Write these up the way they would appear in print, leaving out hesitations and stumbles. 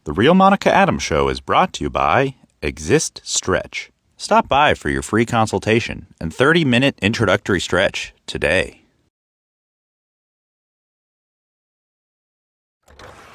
The Real Monica Adams Show is brought to you by Exist Stretch. Stop by for your free consultation and 30-minute introductory stretch today.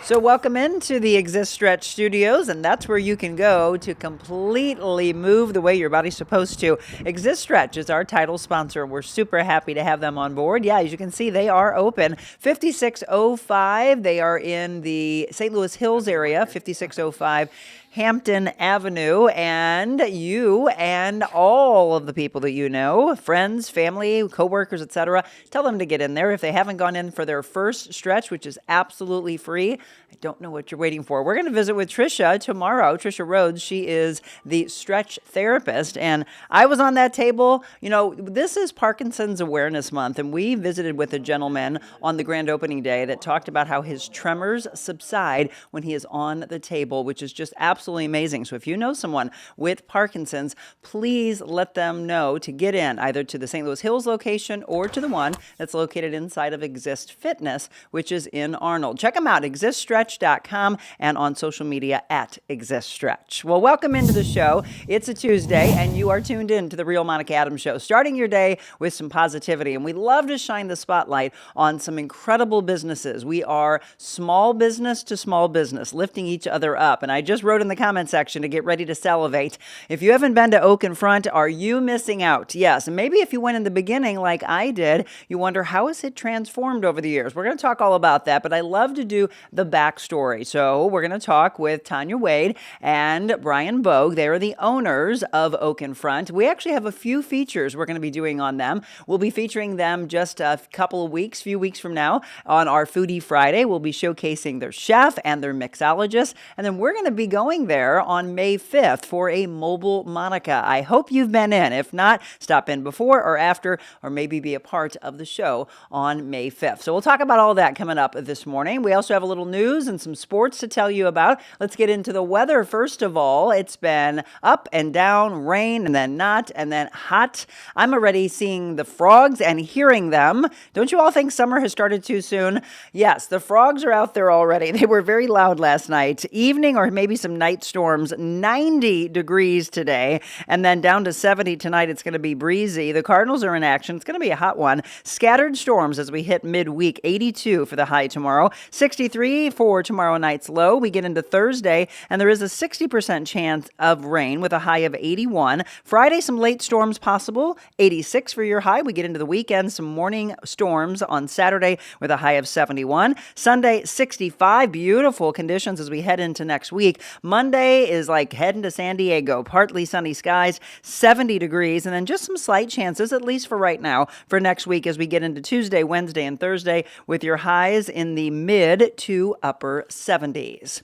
So welcome into the Exist Stretch Studios, and that's where you can go to completely move the way your body's supposed to. Exist Stretch is our title sponsor. We're super happy to have them on board. Yeah, as you can see, they are open. 5605, they are in the St. Louis Hills area, 5605 Hampton Avenue, and you and all of the people that you know, friends, family, coworkers, etc., tell them to get in there. If they haven't gone in for their first stretch, which is absolutely free, I don't know what you're waiting for. We're going to visit with Tricia tomorrow. Tricia Rhodes, she is the stretch therapist, and I was on that table. You know, this is Parkinson's Awareness Month, and we visited with a gentleman on the grand opening day that talked about how his tremors subside when he is on the table, which is just absolutely amazing. So if you know someone with Parkinson's, please let them know to get in either to the St. Louis Hills location or to the one that's located inside of Exist Fitness, which is in Arnold. Check them out, existstretch.com, and on social media at ExistStretch. Well, welcome into the show. It's a Tuesday, and you are tuned in to the Real Monica Adams Show, starting your day with some positivity. And we love to shine the spotlight on some incredible businesses. We are small business to small business, lifting each other up. And I just wrote in the comment section to get ready to salivate. If you haven't been to Oakenfront, are you missing out? Yes. And maybe if you went in the beginning like I did, you wonder, how has it transformed over the years? We're going to talk all about that, but I love to do the backstory. So we're going to talk with Tonya Wade and Bryan Bogue. They are the owners of Oakenfront. We actually have a few features we're going to be doing on them. We'll be featuring them just a few weeks from now on our Foodie Friday. We'll be showcasing their chef and their mixologist. And then we're going to be going there on May 5th for a mobile Monica. I hope you've been in. If not, stop in before or after, or maybe be a part of the show on May 5th. So we'll talk about all that coming up this morning. We also have a little news and some sports to tell you about. Let's get into the weather first of all. It's been up and down, rain, and then not, and then hot. I'm already seeing the frogs and hearing them. Don't you all think summer has started too soon? Yes, the frogs are out there already. They were very loud last night. Evening or maybe some night storms, 90 degrees today, and then down to 70 tonight. It's going to be breezy. The Cardinals are in action. It's going to be a hot one. Scattered storms as we hit midweek. 82 for the high tomorrow. 63 for tomorrow night's low. We get into Thursday, and there is a 60% chance of rain with a high of 81. Friday, some late storms possible. 86 for your high. We get into the weekend, some morning storms on Saturday with a high of 71. Sunday, 65. Beautiful conditions as we head into next week. Monday is like heading to San Diego. Partly sunny skies, 70 degrees, and then just some slight chances, at least for right now, for next week as we get into Tuesday, Wednesday, and Thursday with your highs in the mid to upper 70s.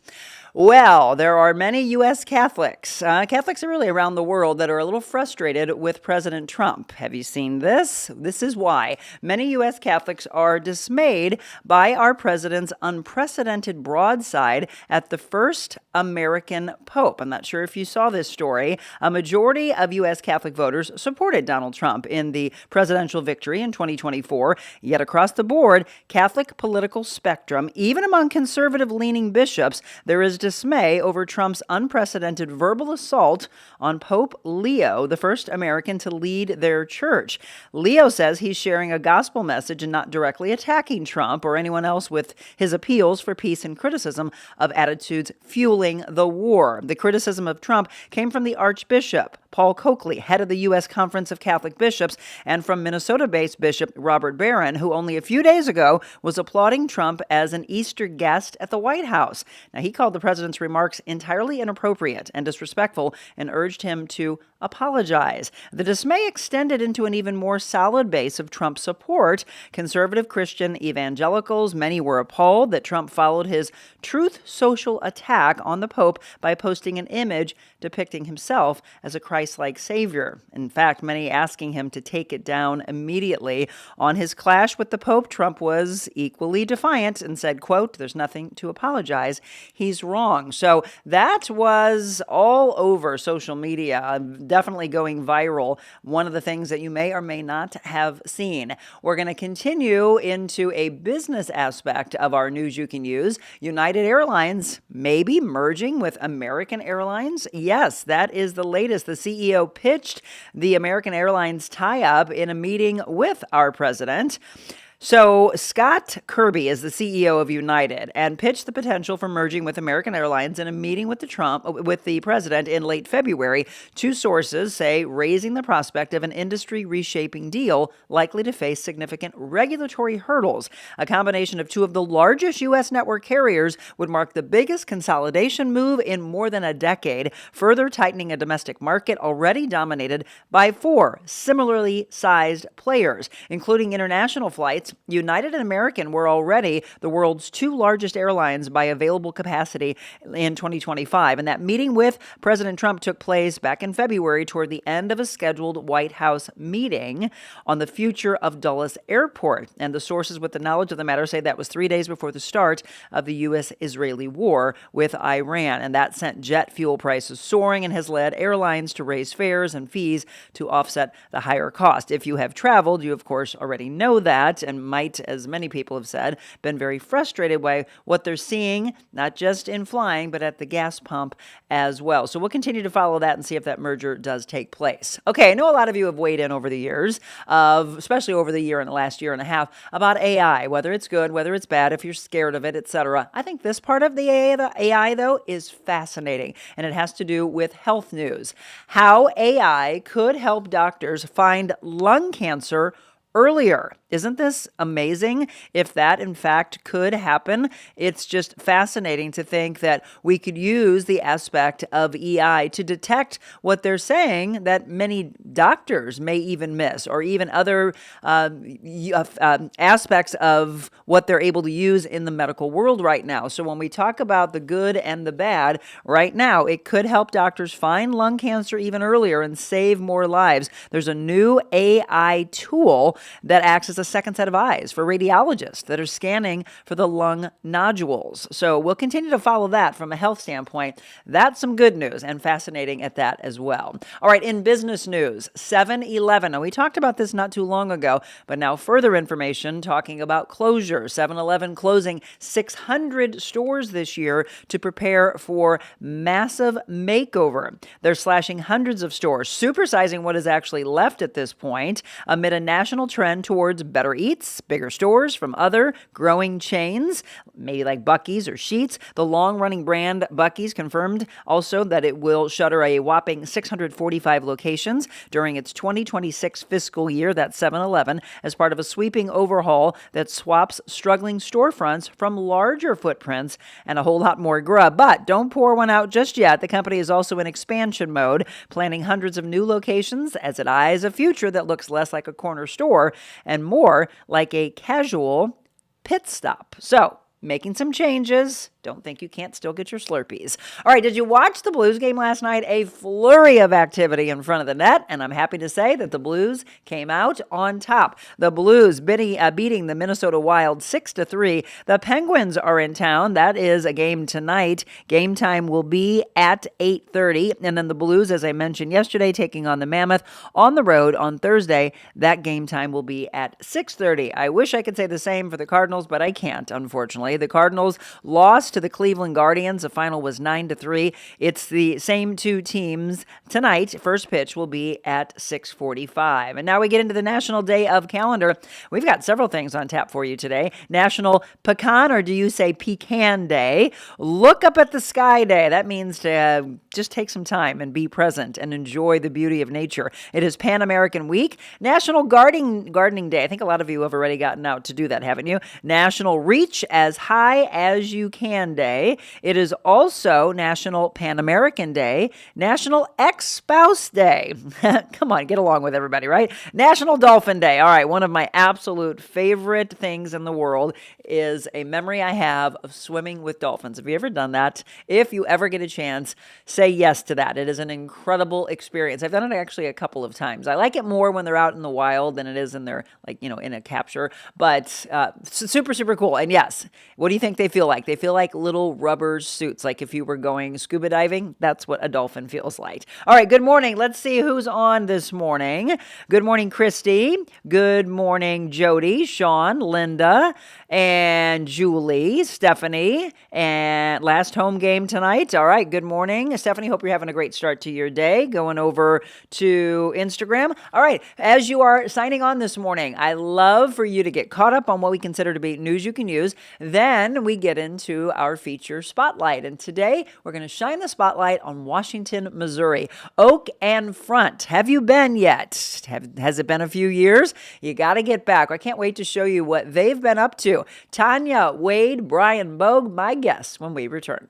Well, there are many U.S. Catholics. Catholics are really around the world that are a little frustrated with President Trump. Have you seen this? This is why. Many U.S. Catholics are dismayed by our president's unprecedented broadside at the first American Pope. I'm not sure if you saw this story. A majority of U.S. Catholic voters supported Donald Trump in the presidential victory in 2024. Yet across the board, Catholic political spectrum, even among conservative-leaning bishops, there is dismay over Trump's unprecedented verbal assault on Pope Leo, the first American to lead their church. Leo says he's sharing a gospel message and not directly attacking Trump or anyone else with his appeals for peace and criticism of attitudes fueling the war. The criticism of Trump came from the Archbishop Paul Coakley, head of the U.S. Conference of Catholic Bishops, and from Minnesota-based Bishop Robert Barron, who only a few days ago was applauding Trump as an Easter guest at the White House. Now, he called the president's remarks entirely inappropriate and disrespectful and urged him to apologize. The dismay extended into an even more solid base of Trump support. Conservative Christian evangelicals, many were appalled that Trump followed his Truth Social attack on the Pope by posting an image depicting himself as a Christ-like savior. In fact, many asking him to take it down immediately. On his clash with the Pope, Trump was equally defiant and said, quote, "There's nothing to apologize. He's wrong." So that was all over social media. definitely going viral. One of the things that you may or may not have seen. We're going to continue into a business aspect of our news you can use. United Airlines may be merging with American Airlines. Yes, that is the latest. The CEO pitched the American Airlines tie-up in a meeting with our president. So Scott Kirby is the CEO of United and pitched the potential for merging with American Airlines in a meeting with the president in late February. Two sources say raising the prospect of an industry reshaping deal likely to face significant regulatory hurdles. A combination of two of the largest U.S. network carriers would mark the biggest consolidation move in more than a decade, further tightening a domestic market already dominated by four similarly sized players, including international flights. United and American were already the world's two largest airlines by available capacity in 2025. And that meeting with President Trump took place back in February toward the end of a scheduled White House meeting on the future of Dulles Airport. And the sources with the knowledge of the matter say that was 3 days before the start of the U.S.-Israeli war with Iran. And that sent jet fuel prices soaring and has led airlines to raise fares and fees to offset the higher cost. If you have traveled, you of course already know that, and might, as many people have said, been very frustrated by what they're seeing, not just in flying, but at the gas pump as well. So we'll continue to follow that and see if that merger does take place. Okay, I know a lot of you have weighed in over the years, especially over the year and the last year and a half, about AI, whether it's good, whether it's bad, if you're scared of it, etc. I think this part of the AI, though, is fascinating, and it has to do with health news. How AI could help doctors find lung cancer earlier. Isn't this amazing? If that, in fact, could happen, it's just fascinating to think that we could use the aspect of EI to detect what they're saying that many doctors may even miss, or even other aspects of what they're able to use in the medical world right now. So when we talk about the good and the bad, right now, it could help doctors find lung cancer even earlier and save more lives. There's a new AI tool that acts as a second set of eyes for radiologists that are scanning for the lung nodules. So we'll continue to follow that from a health standpoint. That's some good news and fascinating at that as well. All right, in business news, 7-Eleven. Now, we talked about this not too long ago, but now further information talking about closure. 7-Eleven closing 600 stores this year to prepare for massive makeover. They're slashing hundreds of stores, supersizing what is actually left at this point amid a national trend towards better eats, bigger stores from other growing chains, maybe like Buc-ee's or Sheetz. The long-running brand Buc-ee's confirmed also that it will shutter a whopping 645 locations during its 2026 fiscal year, that's 7-Eleven, as part of a sweeping overhaul that swaps struggling storefronts from larger footprints and a whole lot more grub. But don't pour one out just yet. The company is also in expansion mode, planning hundreds of new locations as it eyes a future that looks less like a corner store and more like a casual pit stop. So, making some changes. Don't think you can't still get your Slurpees. All right, did you watch the Blues game last night? A flurry of activity in front of the net, and I'm happy to say that the Blues came out on top. The Blues beating the Minnesota Wild 6-3. The Penguins are in town. That is a game tonight. Game time will be at 8:30, and then the Blues, as I mentioned yesterday, taking on the Mammoth on the road on Thursday. That game time will be at 6:30. I wish I could say the same for the Cardinals, but I can't, unfortunately. The Cardinals lost to the Cleveland Guardians. The final was 9-3. It's the same two teams tonight. First pitch will be at 6:45. And now we get into the National Day of Calendar. We've got several things on tap for you today. National Pecan, or do you say Pecan Day? Look up at the sky day. That means to just take some time and be present and enjoy the beauty of nature. It is Pan American Week. National Gardening Day. I think a lot of you have already gotten out to do that, haven't you? National Reach as High as You Can Day. It is also National Pan American Day, National Ex-Spouse Day. Come on, get along with everybody, right? National Dolphin Day. All right, one of my absolute favorite things in the world is a memory I have of swimming with dolphins. Have you ever done that? If you ever get a chance, say yes to that. It is an incredible experience. I've done it actually a couple of times. I like it more when they're out in the wild than it is in their, in a capture, but super, super cool. And yes, What do you think they feel like? They feel like little rubber suits. Like if you were going scuba diving, that's what a dolphin feels like. All right, good morning. Let's see who's on this morning. Good morning, Christy. Good morning, Jody, Sean, Linda, and Julie, Stephanie, and last home game tonight. All right, good morning, Stephanie. Hope you're having a great start to your day. Going over to Instagram. All right, as you are signing on this morning, I love for you to get caught up on what we consider to be news you can use. Then we get into our feature spotlight. And today we're going to shine the spotlight on Washington, Missouri. Oak and Front. Have you been yet? Has it been a few years? You got to get back. I can't wait to show you what they've been up to. Tonya, Wade, Bryan, Bogue, my guests when we return.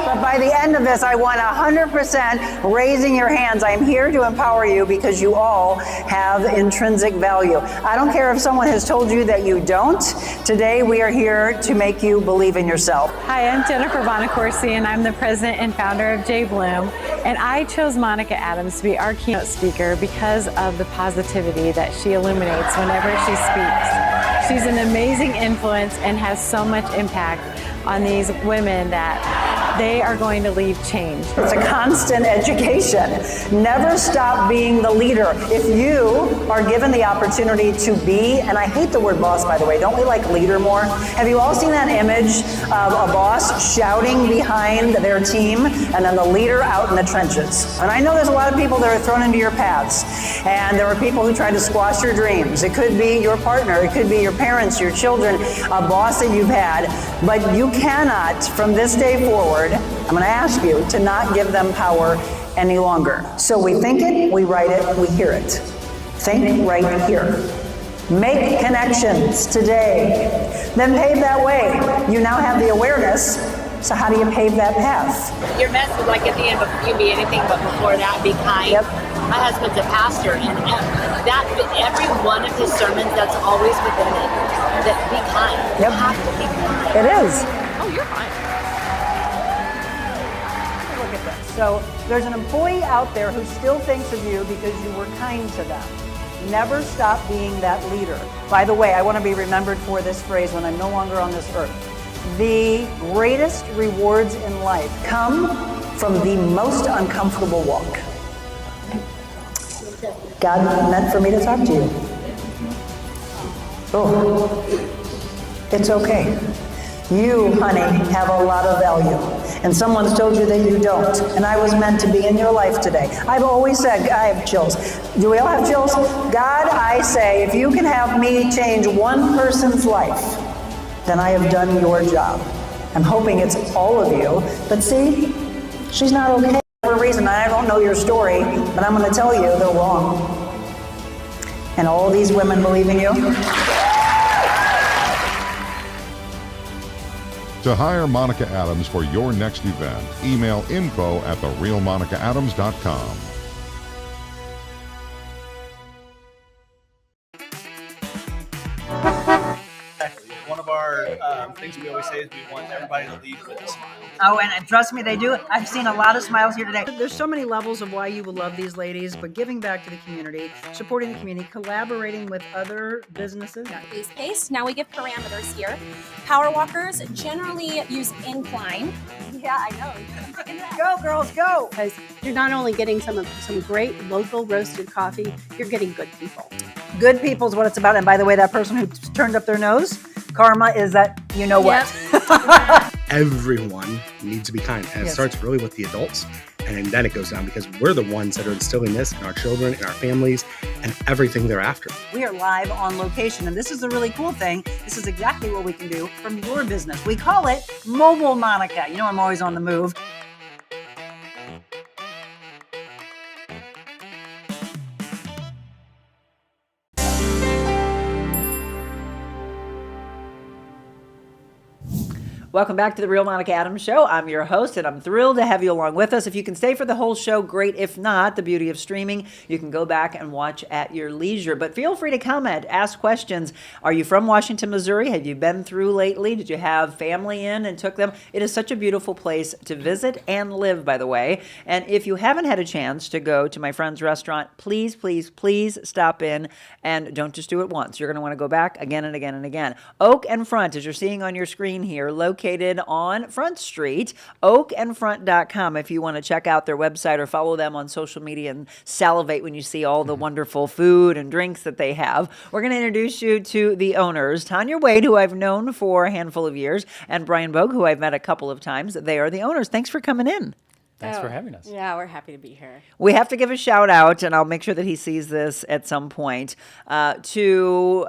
But by the end of this, I want 100% raising your hands. I'm here to empower you because you all have intrinsic value. I don't care if someone has told you that you don't. Today, we are here to make you believe in yourself. Hi, I'm Jennifer Bonacorsi, and I'm the president and founder of J Bloom. And I chose Monica Adams to be our keynote speaker because of the positivity that she illuminates whenever she speaks. She's an amazing influence and has so much impact on these women that they are going to leave changed. It's a constant education. Never stop being the leader. If you are given the opportunity to be, and I hate the word boss, by the way, don't we like leader more? Have you all seen that image of a boss shouting behind their team and then the leader out in the trenches? And I know there's a lot of people that are thrown into your paths, and there are people who try to squash your dreams. It could be your partner, it could be your parents, your children, a boss that you've had, but you cannot, from this day forward, I'm going to ask you to not give them power any longer. So we think it, we write it, we hear it. Think right here. Make connections today. Then pave that way. You now have the awareness. So how do you pave that path? Your message, like at the end, you be anything but before that, be kind. Yep. My husband's a pastor, and that every one of his sermons, that's always within it. That be kind. Yep. You have to be kind. It is. Oh, you're fine. Look at this. So there's an employee out there who still thinks of you because you were kind to them. Never stop being that leader. By the way, I want to be remembered for this phrase when I'm no longer on this earth. The greatest rewards in life come from the most uncomfortable walk. God meant for me to talk to you. Oh, it's okay. You, honey, have a lot of value. And someone's told you that you don't. And I was meant to be in your life today. I've always said, I have chills. Do we all have chills? God, I say, if you can have me change one person's life, then I have done your job. I'm hoping it's all of you. But see, she's not okay for a reason. I don't know your story, but I'm going to tell you they're wrong. And all these women believe in you. To hire Monica Adams for your next event, email info@therealmonicaadams.com. One of our things we always say is we want everybody to leave with a smile. Oh, and trust me, they do. I've seen a lot of smiles here today. There's so many levels of why you will love these ladies, but giving back to the community, supporting the community, collaborating with other businesses. Base pace. Now we give parameters here. Power walkers generally use incline. Yeah, I know. Go, girls, go! Because you're not only getting some great local roasted coffee, you're getting good people. Good people is what it's about. And by the way, that person who turned up their nose, karma is that you know what. Everyone needs to be kind. And it starts really with the adults. And then it goes down because we're the ones that are instilling this in our children, in our families, and everything thereafter. We are live on location. And this is the really cool thing. This is exactly what we can do from your business. We call it Mobile Monica. You know, I'm always on the move. Welcome back to the Real Monica Adams Show. I'm your host, and I'm thrilled to have you along with us. If you can stay for the whole show, great. If not, the beauty of streaming, you can go back and watch at your leisure. But feel free to comment, ask questions. Are you from Washington, Missouri? Have you been through lately? Did you have family in and took them? It is such a beautiful place to visit and live, by the way. And if you haven't had a chance to go to my friend's restaurant, please, please, please stop in, and don't just do it once. You're going to want to go back again and again and again. Oak and Front, as you're seeing on your screen here, located on Front Street, oakandfront.com if you want to check out their website or follow them on social media and salivate when you see all the wonderful food and drinks that they have. We're going to introduce you to the owners, Tonya Wade, who I've known for a handful of years, and Bryan Bogue, who I've met a couple of times. They are the owners. Thanks for coming in. Thanks for having us. Yeah, we're happy to be here. We have to give a shout out, and I'll make sure that he sees this at some point, to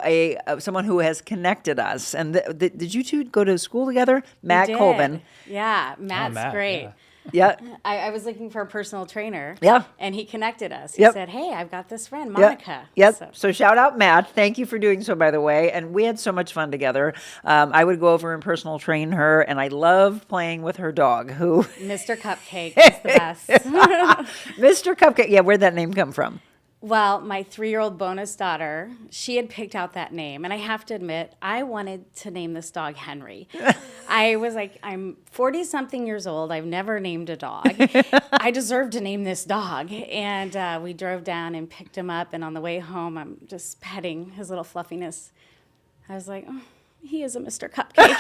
someone who has connected us. And did you two go to school together? Matt Colvin. Yeah, Matt's great. Yeah. Yeah. I was looking for a personal trainer. Yeah. And he connected us. He said, hey, I've got this friend, Monica. Yep. So shout out Matt. Thank you for doing so, by the way. And we had so much fun together. I would go over and personal train her, and I loved playing with her dog, who... Mr. Cupcake is the best. Mr. Cupcake. Yeah, where'd that name come from? Well, my 3-year-old bonus daughter, she had picked out that name. And I have to admit, I wanted to name this dog Henry. I was like, I'm 40-something years old. I've never named a dog. I deserve to name this dog. And we drove down and picked him up. And on the way home, I'm just petting his little fluffiness. I was like, oh, he is a Mr. Cupcake.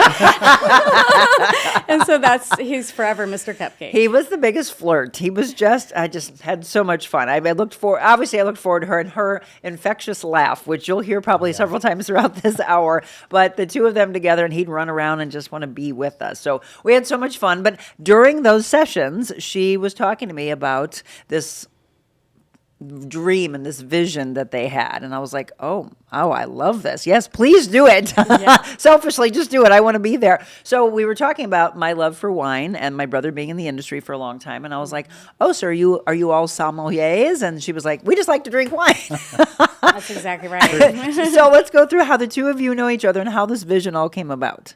And so he's forever Mr. Cupcake. He was the biggest flirt. He was I just had so much fun. I looked forward to her and her infectious laugh, which you'll hear probably several times throughout this hour. But the two of them together, and he'd run around and just want to be with us. So we had so much fun. But during those sessions, she was talking to me about this dream and this vision that they had, and I was like, oh, I love this. Yes, please do it. Selfishly, just do it. I want to be there. So we were talking about my love for wine and my brother being in the industry for a long time, and I was like, oh, so are you all sommeliers? And she was like, we just like to drink wine. That's exactly right. So let's go through how the two of you know each other and how this vision all came about.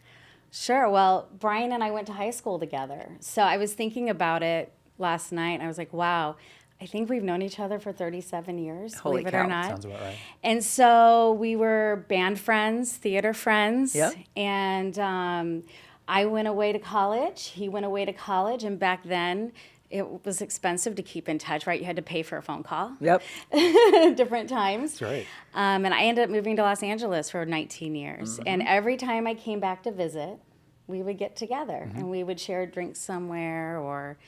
Sure. Well, Bryan and I went to high school together, so I was thinking about it last night, and I was like, wow, I think we've known each other for 37 years, Holy believe cow. it or not. Sounds about right. And so we were band friends, theater friends. Yep. And I went away to college. He went away to college. And back then, it was expensive to keep in touch, right? You had to pay for a phone call. Yep. Different times. That's right. And I ended up moving to Los Angeles for 19 years. And every time I came back to visit, we would get together. And we would share drinks somewhere.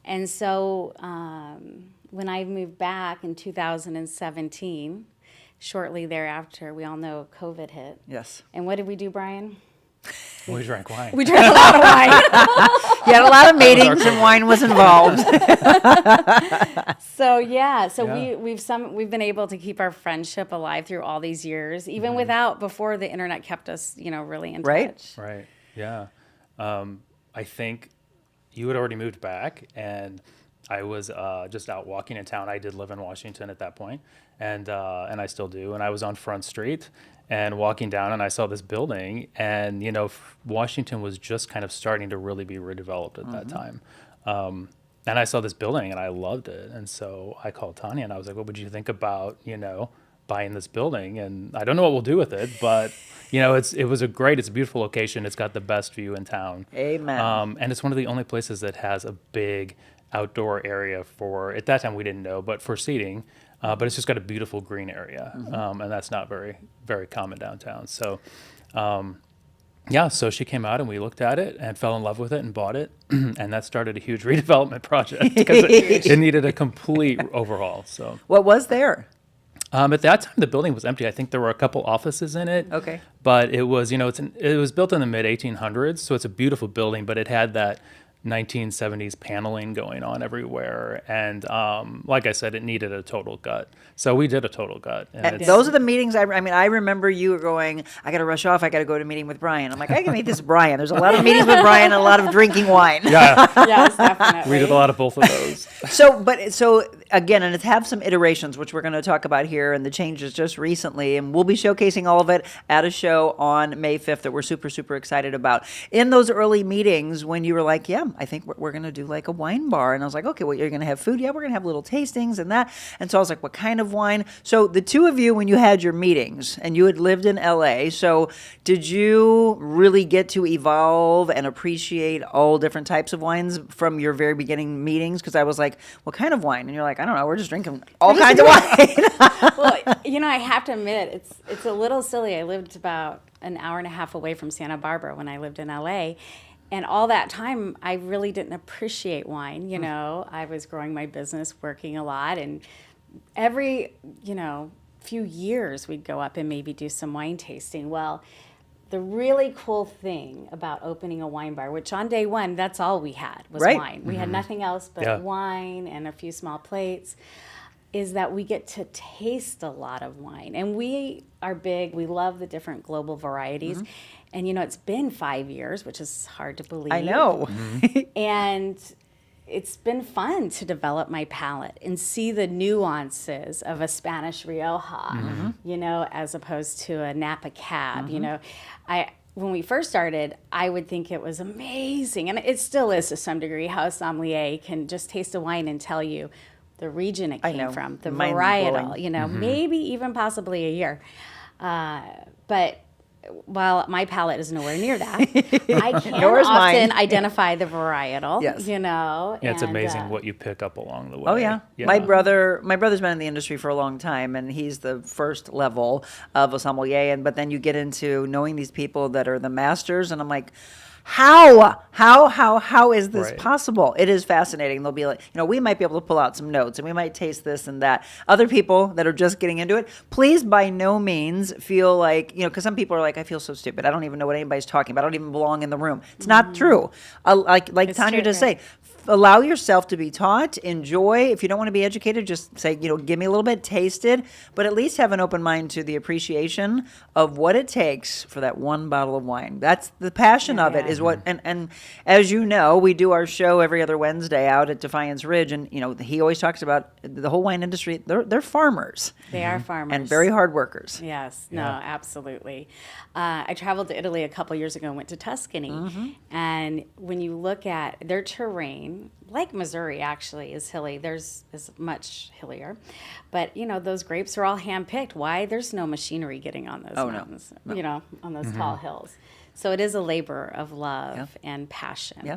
And so when I moved back in 2017, shortly thereafter, we all know COVID hit. Yes. And what did we do, Bryan? We drank wine. We drank a lot of wine. You had a lot of meetings and wine was involved. We've been able to keep our friendship alive through all these years, even before the internet kept us, really in touch. Right. Yeah. I think you had already moved back, and I was just out walking in town. I did live in Washington at that point, and I still do. And I was on Front Street and walking down, and I saw this building, and Washington was just kind of starting to really be redeveloped at that time. And I saw this building, and I loved it. And so I called Tonya, and I was like, "What would you think about buying this building?" And I don't know what we'll do with it, but it's a beautiful location. It's got the best view in town. Amen. And it's one of the only places that has a big outdoor area at that time we didn't know, but for seating. But it's just got a beautiful green area, and that's not very, very common downtown. So, so she came out and we looked at it and fell in love with it and bought it, and that started a huge redevelopment project because it needed a complete overhaul. So, what was there? At that time, the building was empty. I think there were a couple offices in it. Okay. But it was, it was built in the mid 1800s, so it's a beautiful building, but it had that 1970s paneling going on everywhere. And like I said, it needed a total gut. So we did a total gut. And those are the meetings. I remember you going, I got to rush off. I got to go to a meeting with Bryan. I'm like, I can meet this Bryan. There's a lot of meetings with Bryan and a lot of drinking wine. Yeah. Yes, definitely. We did a lot of both of those. So again, and it's have some iterations, which we're going to talk about here, and the changes just recently, and we'll be showcasing all of it at a show on May 5th that we're super, super excited about. In those early meetings, when you were like, yeah, I think we're going to do like a wine bar, and I was like, okay, well, you're going to have food? Yeah, we're going to have little tastings and that. And so I was like, what kind of wine? So the two of you, when you had your meetings, and you had lived in LA, so did you really get to evolve and appreciate all different types of wines from your very beginning meetings? Because I was like, what kind of wine? And you're like, I don't know, we're just drinking all kinds of wine. Well, I have to admit, it's a little silly. I lived about an hour and a half away from Santa Barbara when I lived in LA. And all that time, I really didn't appreciate wine. I was growing my business, working a lot. And every, few years, we'd go up and maybe do some wine tasting. Well, the really cool thing about opening a wine bar, which on day one, that's all we had was wine. We had nothing else but wine and a few small plates, is that we get to taste a lot of wine. And we are big. We love the different global varieties. And, it's been 5 years, which is hard to believe. I know. And it's been fun to develop my palate and see the nuances of a Spanish Rioja, as opposed to a Napa Cab. When we first started, I would think it was amazing, and it still is to some degree, how a sommelier can just taste a wine and tell you the region it came from, the varietal, maybe even possibly a year. But while my palate is nowhere near that, I can often identify the varietal, Yeah, it's amazing what you pick up along the way. Oh, yeah. My brother's been in the industry for a long time, and he's the first level of a sommelier. But then you get into knowing these people that are the masters, and I'm like, how is this possible? It is fascinating. They'll be like, we might be able to pull out some notes and we might taste this and that. Other people that are just getting into it, please by no means feel like, because some people are like, I feel so stupid. I don't even know what anybody's talking about. I don't even belong in the room. It's not true. Like Tonya just say, allow yourself to be taught, enjoy. If you don't want to be educated, just say, give me a little bit, taste it, but at least have an open mind to the appreciation of what it takes for that one bottle of wine. That's the passion of it is what, and as you know, we do our show every other Wednesday out at Defiance Ridge, and, he always talks about the whole wine industry. They're farmers. They are farmers. And very hard workers. Yes, no, absolutely. I traveled to Italy a couple years ago and went to Tuscany, and when you look at their terrain, like Missouri actually is hilly. Is much hillier, but those grapes are all hand-picked. Why? There's no machinery getting on those mountains, on those tall hills. So it is a labor of love and passion. Yeah.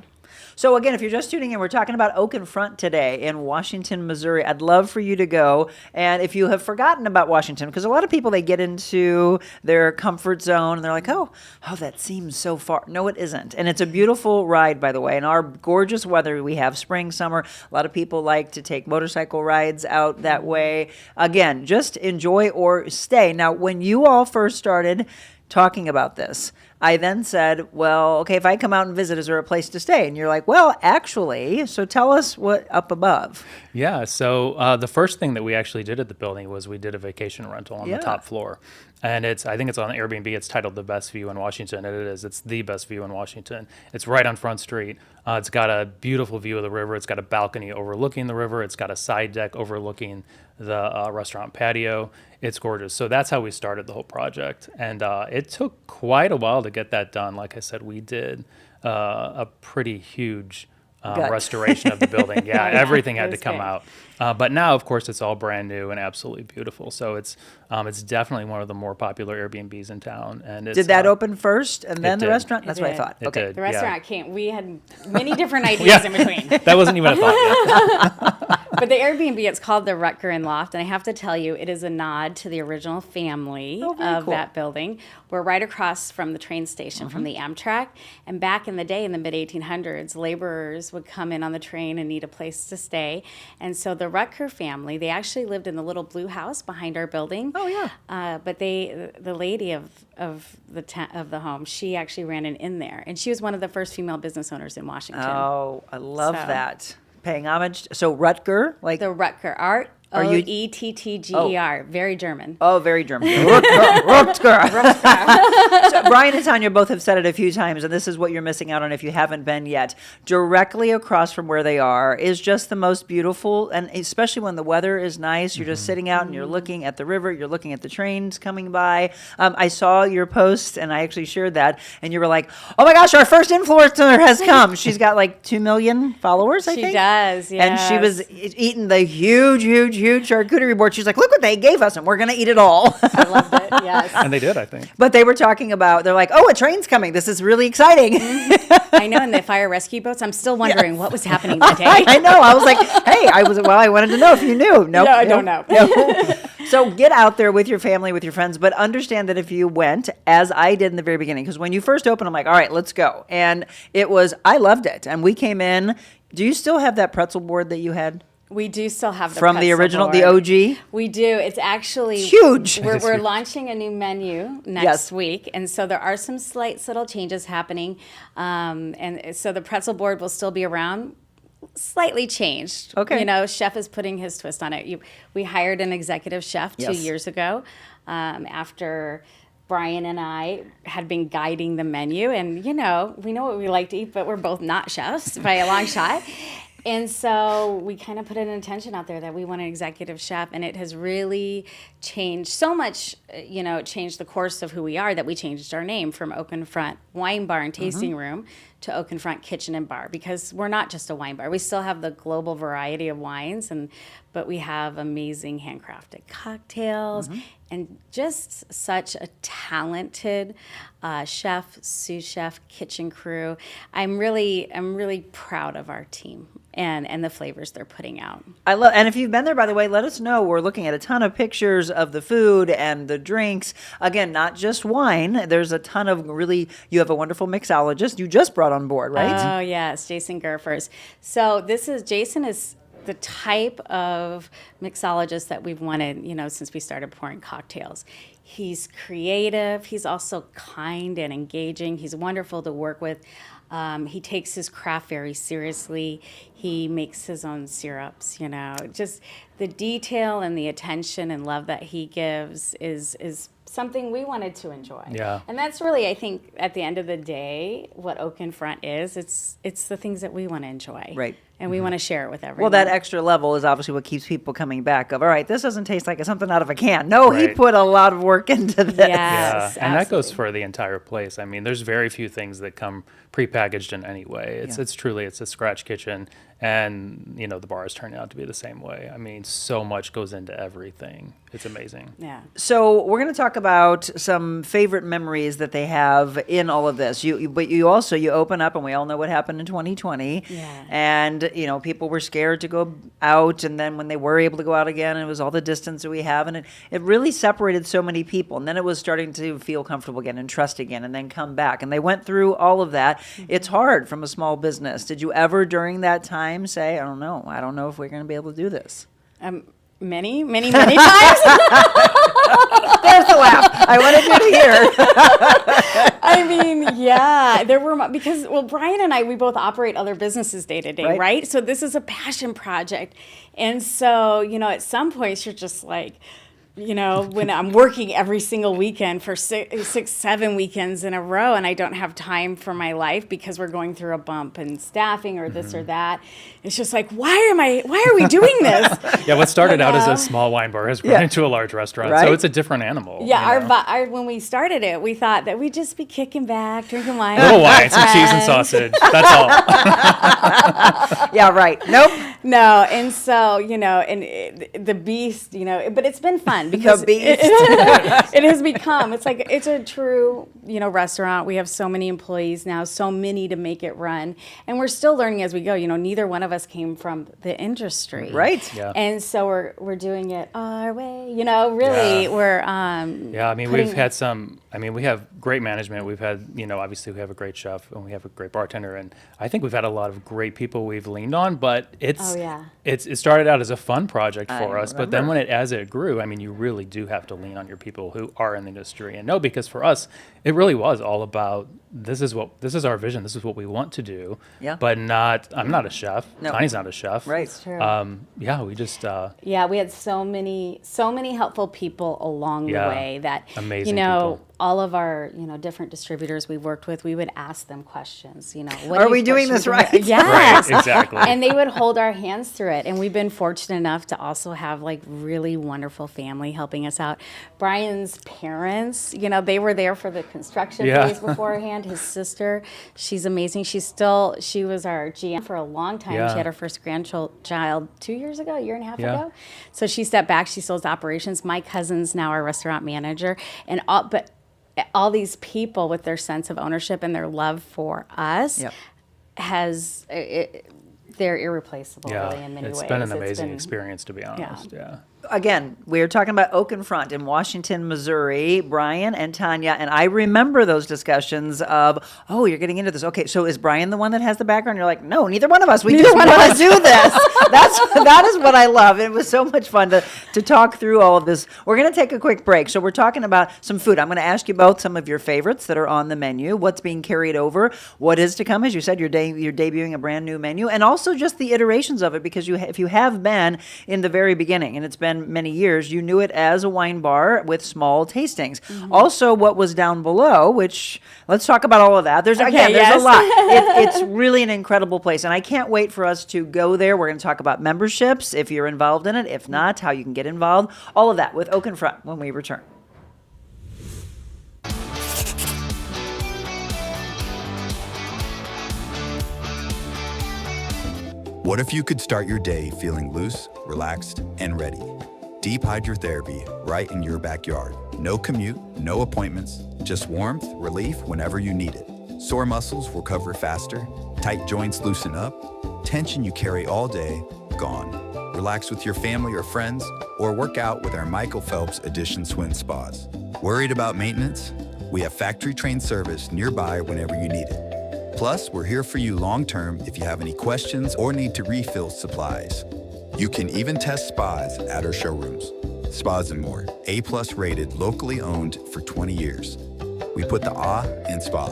So again, if you're just tuning in, we're talking about Oak & Front today in Washington, Missouri. I'd love for you to go. And if you have forgotten about Washington, because a lot of people, they get into their comfort zone and they're like, oh, that seems so far. No, it isn't. And it's a beautiful ride, by the way. And our gorgeous weather, we have spring, summer. A lot of people like to take motorcycle rides out that way. Again, just enjoy or stay. Now, when you all first started talking about this, I then said, well, okay, if I come out and visit, is there a place to stay? And you're like, well, actually, so tell us what up above. Yeah, so the first thing that we actually did at the building was we did a vacation rental on the top floor. And I think it's on Airbnb. It's titled The Best View in Washington, and it is. It's the best view in Washington. It's right on Front Street. It's got a beautiful view of the river. It's got a balcony overlooking the river. It's got a side deck overlooking the restaurant patio. It's gorgeous. So that's how we started the whole project. And it took quite a while to get that done. Like I said, we did a pretty huge restoration of the building. Yeah, everything had to come out. But now, of course, it's all brand new and absolutely beautiful. So it's definitely one of the more popular Airbnbs in town. And did that open first and then the restaurant? That's what I thought. Okay, the restaurant came. We had many different ideas in between. That wasn't even a thought yet. But the Airbnb, it's called the Rutger and Loft, and I have to tell you, it is a nod to the original family of that building. We're right across from the train station, from the Amtrak, and back in the day, in the mid-1800s, laborers would come in on the train and need a place to stay, and so the Rutger family, they actually lived in the little blue house behind our building. Oh, yeah. But the lady of the home, she actually ran an inn there, and she was one of the first female business owners in Washington. Oh, I love that. Paying homage. So Rutger, like the Rutger, Oettger, very German. Oh, very German. Rutger. So Bryan and Tonya both have said it a few times, and this is what you're missing out on if you haven't been yet. Directly across from where they are is just the most beautiful, and especially when the weather is nice, you're just sitting out and you're looking at the river, you're looking at the trains coming by. I saw your post, and I actually shared that, and you were like, oh my gosh, our first influencer has come. She's got like 2 million followers, I think. She does, yes. And she was eating the huge charcuterie board. She's like, look what they gave us, and we're going to eat it all. I loved it, yes. And they did, I think. But they were talking about, they're like, oh, a train's coming. This is really exciting. I know, and the fire rescue boats, I'm still wondering what was happening that day. I know. I was like, hey, I wanted to know if you knew. Nope, no, I don't know. So get out there with your family, with your friends, but understand that if you went, as I did in the very beginning, because when you first opened, I'm like, all right, let's go. And I loved it. And we came in. Do you still have that pretzel board that you had? We do still have the from the original, board. The OG? We do. It's actually huge. We're launching a new menu next week, and so there are some slight subtle changes happening. And so the pretzel board will still be around, slightly changed. Okay. You know, chef is putting his twist on it. We hired an executive chef 2 years ago after Bryan and I had been guiding the menu, and you know, we know what we like to eat, but we're both not chefs by a long shot. And so we kind of put an intention out there that we want an executive chef, and it has really changed so much, you know, it changed the course of who we are that we changed our name from Oakenfront Wine Bar and Tasting Room to Oakenfront Kitchen and Bar, because we're not just a wine bar. We still have the global variety of wines, but we have amazing handcrafted cocktails and just such a talented chef, sous chef, kitchen crew. I'm really proud of our team and the flavors they're putting out. And if you've been there, by the way, let us know. We're looking at a ton of pictures of the food and the drinks. Again, not just wine. There's a ton of you have a wonderful mixologist you just brought on board, right? Oh, yes, Jason Gerfers. So Jason is the type of mixologist that we've wanted, you know, since we started pouring cocktails. He's creative. He's also kind and engaging. He's wonderful to work with. He takes his craft very seriously. He makes his own syrups, you know. Just the detail and the attention and love that he gives is something we wanted to enjoy. Yeah. And that's really, I think, at the end of the day, what Oakenfront is. It's the things that we want to enjoy. Right. And we want to share it with everyone. Well, that extra level is obviously what keeps people coming back all right, this doesn't taste like something out of a can. No, he put a lot of work into this. Yes, and that goes for the entire place. I mean, there's very few things that come prepackaged in any way. It's truly a scratch kitchen, and you know, the bars turn out to be the same way. I mean, so much goes into everything. It's amazing. Yeah. So we're going to talk about some favorite memories that they have in all of this. But you also open up, and we all know what happened in 2020. Yeah. And you know, people were scared to go out, and then when they were able to go out again, it was all the distance that we have, and it really separated so many people. And then it was starting to feel comfortable again and trust again, and then come back. And they went through all of that. It's hard from a small business. Did you ever during that time say, I don't know if we're going to be able to do this? Many times. There's the laugh. I wanted you to hear. I mean, yeah, there were, because, well, Bryan and I, we both operate other businesses day to day, right? So this is a passion project. And so, you know, at some points you're just like, you know, when I'm working every single weekend for 7 weekends in a row, and I don't have time for my life because we're going through a bump in staffing or this or that. It's just like, why are we doing this? Yeah, what started out as a small wine bar has grown into a large restaurant. Right? So it's a different animal. Yeah, when we started it, we thought that we'd just be kicking back, drinking wine. A little wine, some cheese and sausage. That's all. Yeah, right. Nope. No, and so, you know, and the beast, you know, but it's been fun because it has become, it's a true, you know, restaurant. We have so many employees now, so many to make it run. And we're still learning as we go. You know, neither one of us came from the industry. Right. Yeah. And so we're doing it our way. You know, really, we're yeah, I mean, we've had some I mean, we have great management. We've had, obviously we have a great chef and we have a great bartender. And I think we've had a lot of great people we've leaned on, but it started out as a fun project for us. But then as it grew, I mean, you really do have to lean on your people who are in the industry. And no, because for us, it really was all about, this is our vision. This is what we want to do. Yeah. But I'm not a chef. No. Tanya's not a chef. Right. It's true. We just, we had so many helpful people along the way that, amazing people. All of our, different distributors we've worked with, we would ask them questions, Are we doing this right? Yes. Right, exactly. And they would hold our hands through it. And we've been fortunate enough to also have like really wonderful family helping us out. Bryan's parents, they were there for the construction phase beforehand. His sister, she's amazing. She was our GM for a long time. Yeah. She had her first grandchild 2 years ago, a year and a half ago. So she stepped back. She still has operations. My cousin's now our restaurant manager. But all these people with their sense of ownership and their love for us they're irreplaceable really in many ways. It's been an amazing experience, to be honest. Yeah. Again, we're talking about Oakenfront in Washington, Missouri, Bryan and Tonya, and I remember those discussions of, you're getting into this. Okay, so is Bryan the one that has the background? You're like, no, neither one of us. We just want to do this. That is what I love. It was so much fun to talk through all of this. We're going to take a quick break. So we're talking about some food. I'm going to ask you both some of your favorites that are on the menu, what's being carried over, what is to come. As you said, you're debuting a brand new menu, and also just the iterations of it, because if you have been in the very beginning, and it's been many years, you knew it as a wine bar with small tastings. Mm-hmm. Also, what was down below, which let's talk about all of that. There's a lot. It's really an incredible place, and I can't wait for us to go there. We're going to talk about memberships, if you're involved in it, if not, how you can get involved, all of that with Oakenfront when we return. What if you could start your day feeling loose, relaxed, and ready? Deep hydrotherapy right in your backyard. No commute, no appointments, just warmth, relief whenever you need it. Sore muscles recover faster, tight joints loosen up, tension you carry all day, gone. Relax with your family or friends, or work out with our Michael Phelps Edition Swim Spas. Worried about maintenance? We have factory-trained service nearby whenever you need it. Plus, we're here for you long-term if you have any questions or need to refill supplies. You can even test spas at our showrooms. Spas and More, A+ rated, locally owned for 20 years. We put the ah in spa.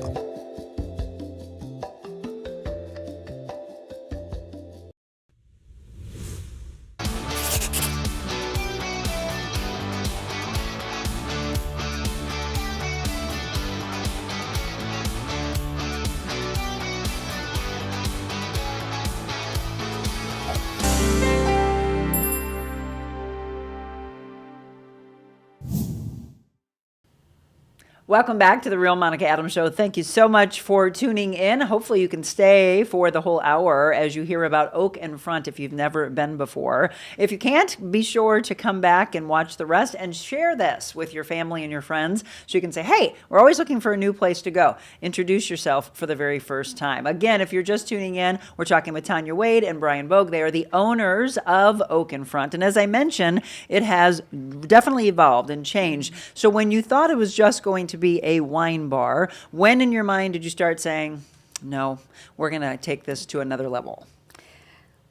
Welcome back to the Real Monica Adams Show. Thank you so much for tuning in. Hopefully you can stay for the whole hour as you hear about Oakenfront if you've never been before. If you can't, be sure to come back and watch the rest and share this with your family and your friends so you can say, hey, we're always looking for a new place to go. Introduce yourself for the very first time. Again, if you're just tuning in, we're talking with Tonya Wade and Bryan Bogue. They are the owners of Oakenfront. And as I mentioned, it has definitely evolved and changed. So when you thought it was just going to be a wine bar, when in your mind did you start saying, no, we're going to take this to another level?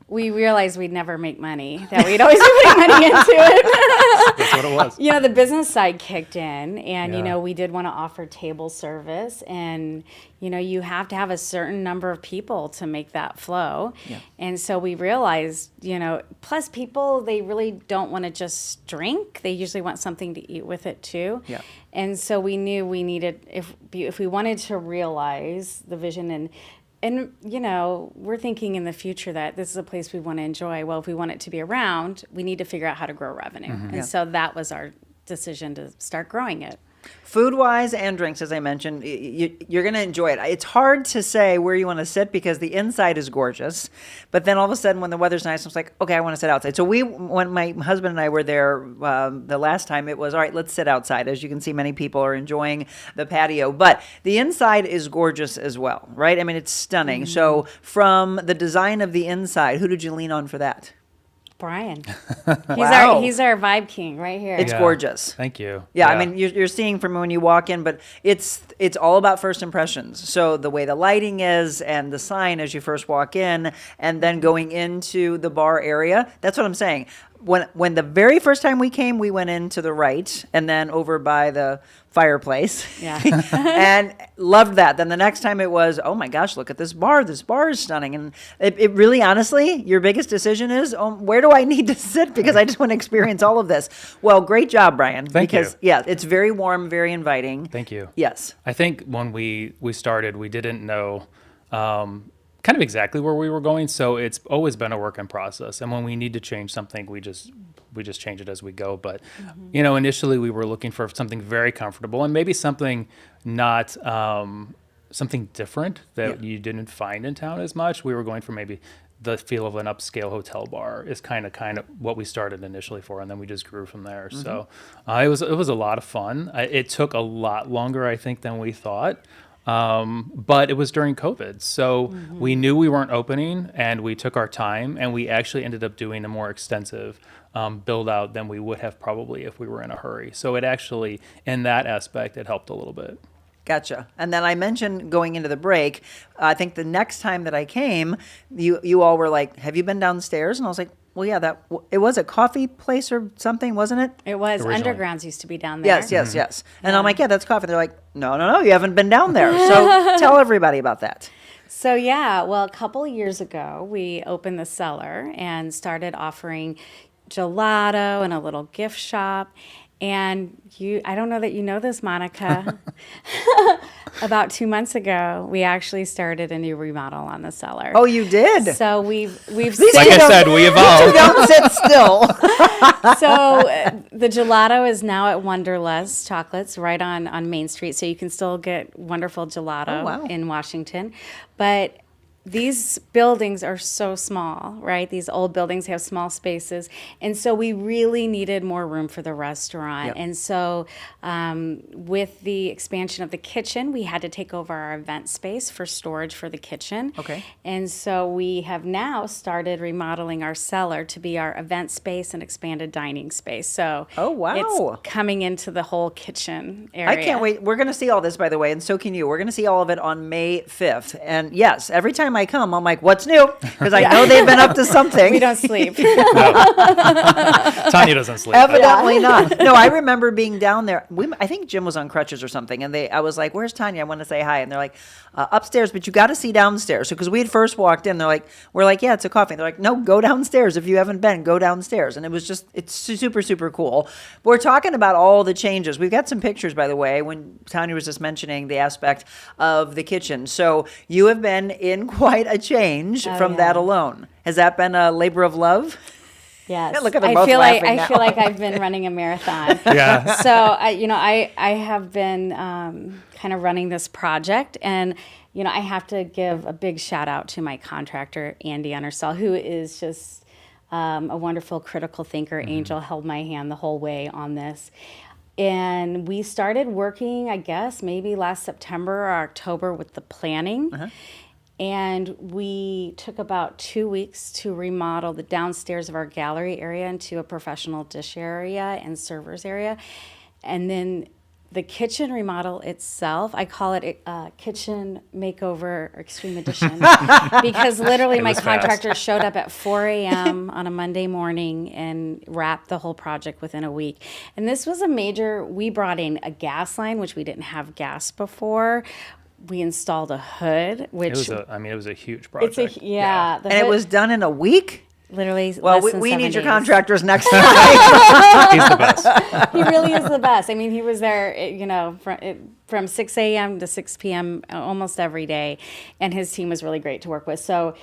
We realized we'd never make money, that we'd always be putting money into it. That's what it was. The business side kicked in, and, we did want to offer table service, and, you have to have a certain number of people to make that flow. Yeah. And so we realized, plus people, they really don't want to just drink. They usually want something to eat with it too. Yeah. And so we knew we needed, if we wanted to realize the vision and we're thinking in the future that this is a place we want to enjoy. Well, if we want it to be around, we need to figure out how to grow revenue. Mm-hmm. And so that was our decision to start growing it. Food-wise and drinks, as I mentioned, you're going to enjoy it. It's hard to say where you want to sit because the inside is gorgeous, but then all of a sudden when the weather's nice, I'm like, okay, I want to sit outside. So when my husband and I were there the last time, it was, all right, let's sit outside. As you can see, many people are enjoying the patio, but the inside is gorgeous as well, right? I mean, it's stunning. Mm-hmm. So from the design of the inside, who did you lean on for that? Bryan. Wow. He's our vibe king right here. It's gorgeous. Thank you. Yeah, I mean, you're seeing from when you walk in, but it's all about first impressions. So the way the lighting is and the sign as you first walk in, and then going into the bar area. That's what I'm saying. When the very first time we came, we went in to the right and then over by the fireplace. Yeah. And loved that. Then the next time it was, oh my gosh, look at this bar. This bar is stunning. And it really, honestly, your biggest decision is, where do I need to sit? Because I just want to experience all of this. Well, great job, Bryan. Thank you. Because, yeah, it's very warm, very inviting. Thank you. Yes. I think when we started, we didn't know kind of exactly where we were going, so it's always been a work in process. And when we need to change something, we just change it as we go. But you know, initially we were looking for something very comfortable and maybe something not something different that you didn't find in town as much. We were going for maybe the feel of an upscale hotel bar is kind of what we started initially for, and then we just grew from there. So it was a lot of fun. It took a lot longer, I think, than we thought. But it was during COVID. So we knew we weren't opening, and we took our time, and we actually ended up doing a more extensive build out than we would have probably if we were in a hurry. So it actually, in that aspect, it helped a little bit. Gotcha. And then I mentioned going into the break, I think the next time that I came, you all were like, have you been downstairs? And I was like, well, yeah, it was a coffee place or something, wasn't it? It was. Originally. Undergrounds used to be down there. Yes. And I'm like, yeah, that's coffee. They're like, no, you haven't been down there. So tell everybody about that. So yeah, well, a couple of years ago, we opened the cellar and started offering gelato and a little gift shop. And I don't know that you know this, Monica. About 2 months ago, we actually started a new remodel on the cellar. Oh, you did? So we've like I said, we evolved. Don't sit still. So the gelato is now at Wonderlust Chocolates right on Main Street. So you can still get wonderful gelato in Washington. But these buildings are so small, right? These old buildings have small spaces. And so we really needed more room for the restaurant. Yep. And so with the expansion of the kitchen, we had to take over our event space for storage for the kitchen. Okay. And so we have now started remodeling our cellar to be our event space and expanded dining space. So it's coming into the whole kitchen area. I can't wait. We're going to see all this, by the way, and so can you. We're going to see all of it on May 5th. And yes, every time I come, I'm like, what's new? Because I know they've been up to something. We don't sleep. Tonya doesn't sleep. Evidently not. No, I remember being down there. I think Jim was on crutches or something, and I was like, where's Tonya? I want to say hi. And they're like, upstairs, but you got to see downstairs. So because we had first walked in, we're like, yeah, it's a coffee. And they're like, no, go downstairs. If you haven't been, go downstairs. And it's super, super cool. But we're talking about all the changes. We've got some pictures, by the way, when Tonya was just mentioning the aspect of the kitchen. So you have been in quite a change from that alone. Has that been a labor of love? Yes. Look at them both laughing now. I feel like I've been running a marathon. Yeah. So I have been kind of running this project, and I have to give a big shout out to my contractor, Andy Undersell, who is just a wonderful critical thinker. Angel held my hand the whole way on this. And we started working, I guess, maybe last September or October with the planning. And we took about 2 weeks to remodel the downstairs of our gallery area into a professional dish area and servers area. And then the kitchen remodel itself, I call it a kitchen makeover extreme edition because literally my contractor showed up at 4 a.m. on a Monday morning and wrapped the whole project within a week. And this was we brought in a gas line, which we didn't have gas before. We installed a hood, which it was a huge project. And it was done in a week? Literally. Well, less than we 7 need your days. contractors next time. He's the best. He really is the best. I mean, he was there, from 6 a.m. to 6 p.m. almost every day, and his team was really great to work with. So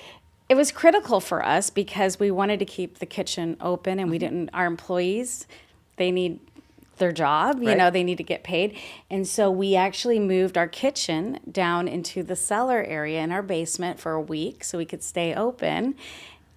it was critical for us because we wanted to keep the kitchen open, and our employees, they need their job, they need to get paid. And so we actually moved our kitchen down into the cellar area in our basement for a week so we could stay open.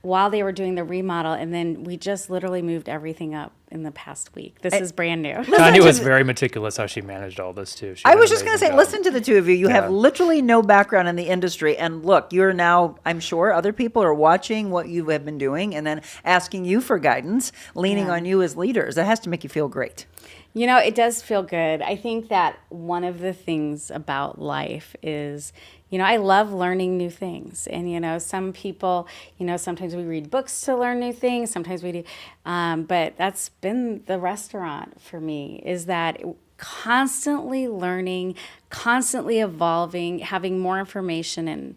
while they were doing the remodel, and then we just literally moved everything up in the past week. This is brand new. Tonya was very meticulous how she managed all this too. I was just going to say, listen to the two of you. You have literally no background in the industry. And look, you're now, I'm sure other people are watching what you have been doing and then asking you for guidance, leaning on you as leaders. That has to make you feel great. You know, it does feel good. I think that one of the things about life is, you know, I love learning new things. And, you know, some people, you know, sometimes we read books to learn new things. Sometimes we do. But that's been the restaurant for me, is that constantly learning, constantly evolving, having more information and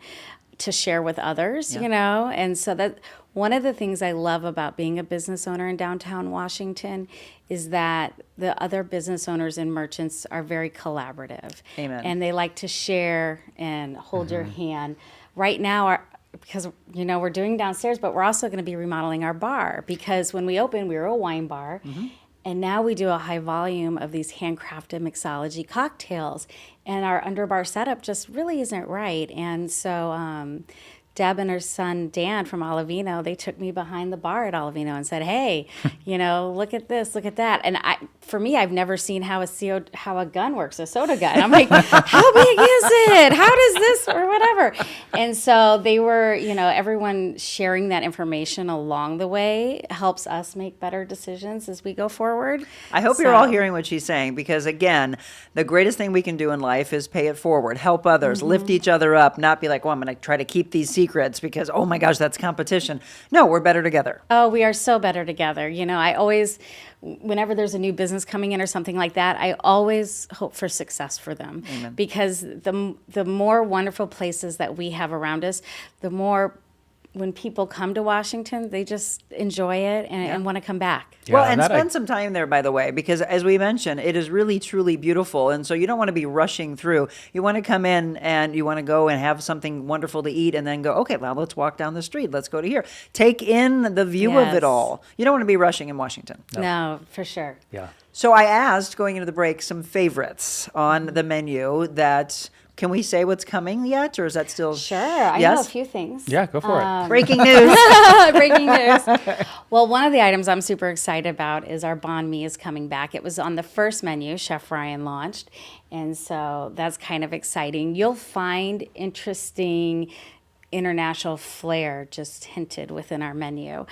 to share with others, you know. And so that one of the things I love about being a business owner in downtown Washington is that the other business owners and merchants are very collaborative. Amen. And they like to share and hold your hand. Right now, because, you know, we're doing downstairs, but we're also going to be remodeling our bar, because when we opened, we were a wine bar. And now we do a high volume of these handcrafted mixology cocktails. And our underbar setup just really isn't right. And so Deb and her son, Dan, from Olivino, they took me behind the bar at Olivino and said, hey, you know, look at this, look at that. And for me, I've never seen how a gun works, a soda gun. I'm like, how big is it? How does this, or whatever. And so they were, you know, everyone sharing that information along the way helps us make better decisions as we go forward. I hope you're all hearing what she's saying, because, again, the greatest thing we can do in life is pay it forward, help others, lift each other up, not be like, well, I'm going to try to keep these secrets because, oh my gosh, that's competition. No, we're better together. Oh, we are so better together. You know, I always, whenever there's a new business coming in or something like that, I always hope for success for them. Amen. Because the more wonderful places that we have around us, the more, when people come to Washington, they just enjoy it and want to come back. Well, and spend some time there, by the way, because as we mentioned, it is really, truly beautiful. And so you don't want to be rushing through. You want to come in and you want to go and have something wonderful to eat and then go, okay, well, let's walk down the street. Let's go to here. Take in the view of it all. You don't want to be rushing in Washington. No, for sure. Yeah. So I asked, going into the break, some favorites on the menu that... Can we say what's coming yet, or is that still... Sure, I know a few things. Yeah, go for it. Breaking news. Breaking news. Well, one of the items I'm super excited about is our banh mi is coming back. It was on the first menu Chef Bryan launched, and so that's kind of exciting. You'll find interesting international flair just hinted within our menu.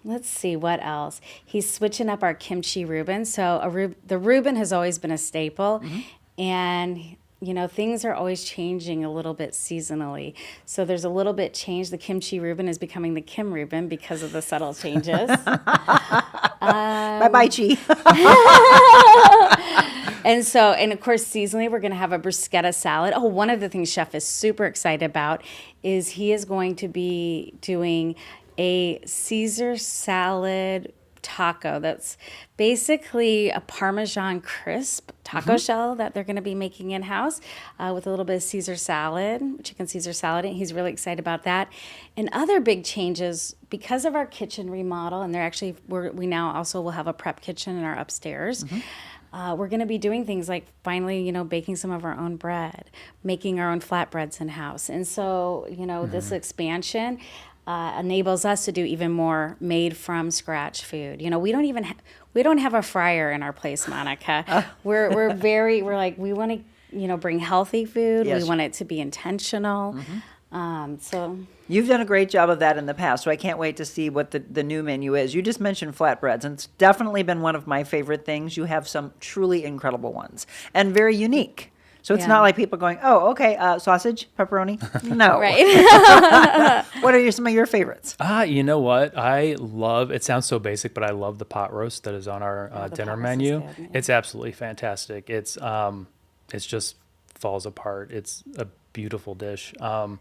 Let's see, what else? He's switching up our kimchi Reuben. So the Reuben has always been a staple. And, you know, things are always changing a little bit seasonally. So there's a little bit change. The kimchi Reuben is becoming the Kim Reuben because of the subtle changes. Bye-bye, Chi. And of course, seasonally, we're going to have a bruschetta salad. Oh, one of the things Chef is super excited about is he is going to be doing a Caesar salad taco that's basically a Parmesan crisp taco shell that they're going to be making in-house with a little bit of Caesar salad, chicken Caesar salad. And he's really excited about that. And other big changes, because of our kitchen remodel, and we now also will have a prep kitchen in our upstairs. We're going to be doing things like finally, you know, baking some of our own bread, making our own flatbreads in-house. And so, you know, this expansion enables us to do even more made from scratch food. You know, we don't have a fryer in our place, Monica. We're like, we want to, you know, bring healthy food. Yes. We want it to be intentional. So you've done a great job of that in the past, so I can't wait to see what the new menu is. You just mentioned flatbreads, and it's definitely been one of my favorite things. You have some truly incredible ones and very unique. So it's not like people going, oh, okay, sausage, pepperoni. No. Right. What are some of your favorites? You know what? I love, it sounds so basic, but I love the pot roast that is on our dinner menu. It's absolutely fantastic. It's just falls apart. It's a beautiful dish. And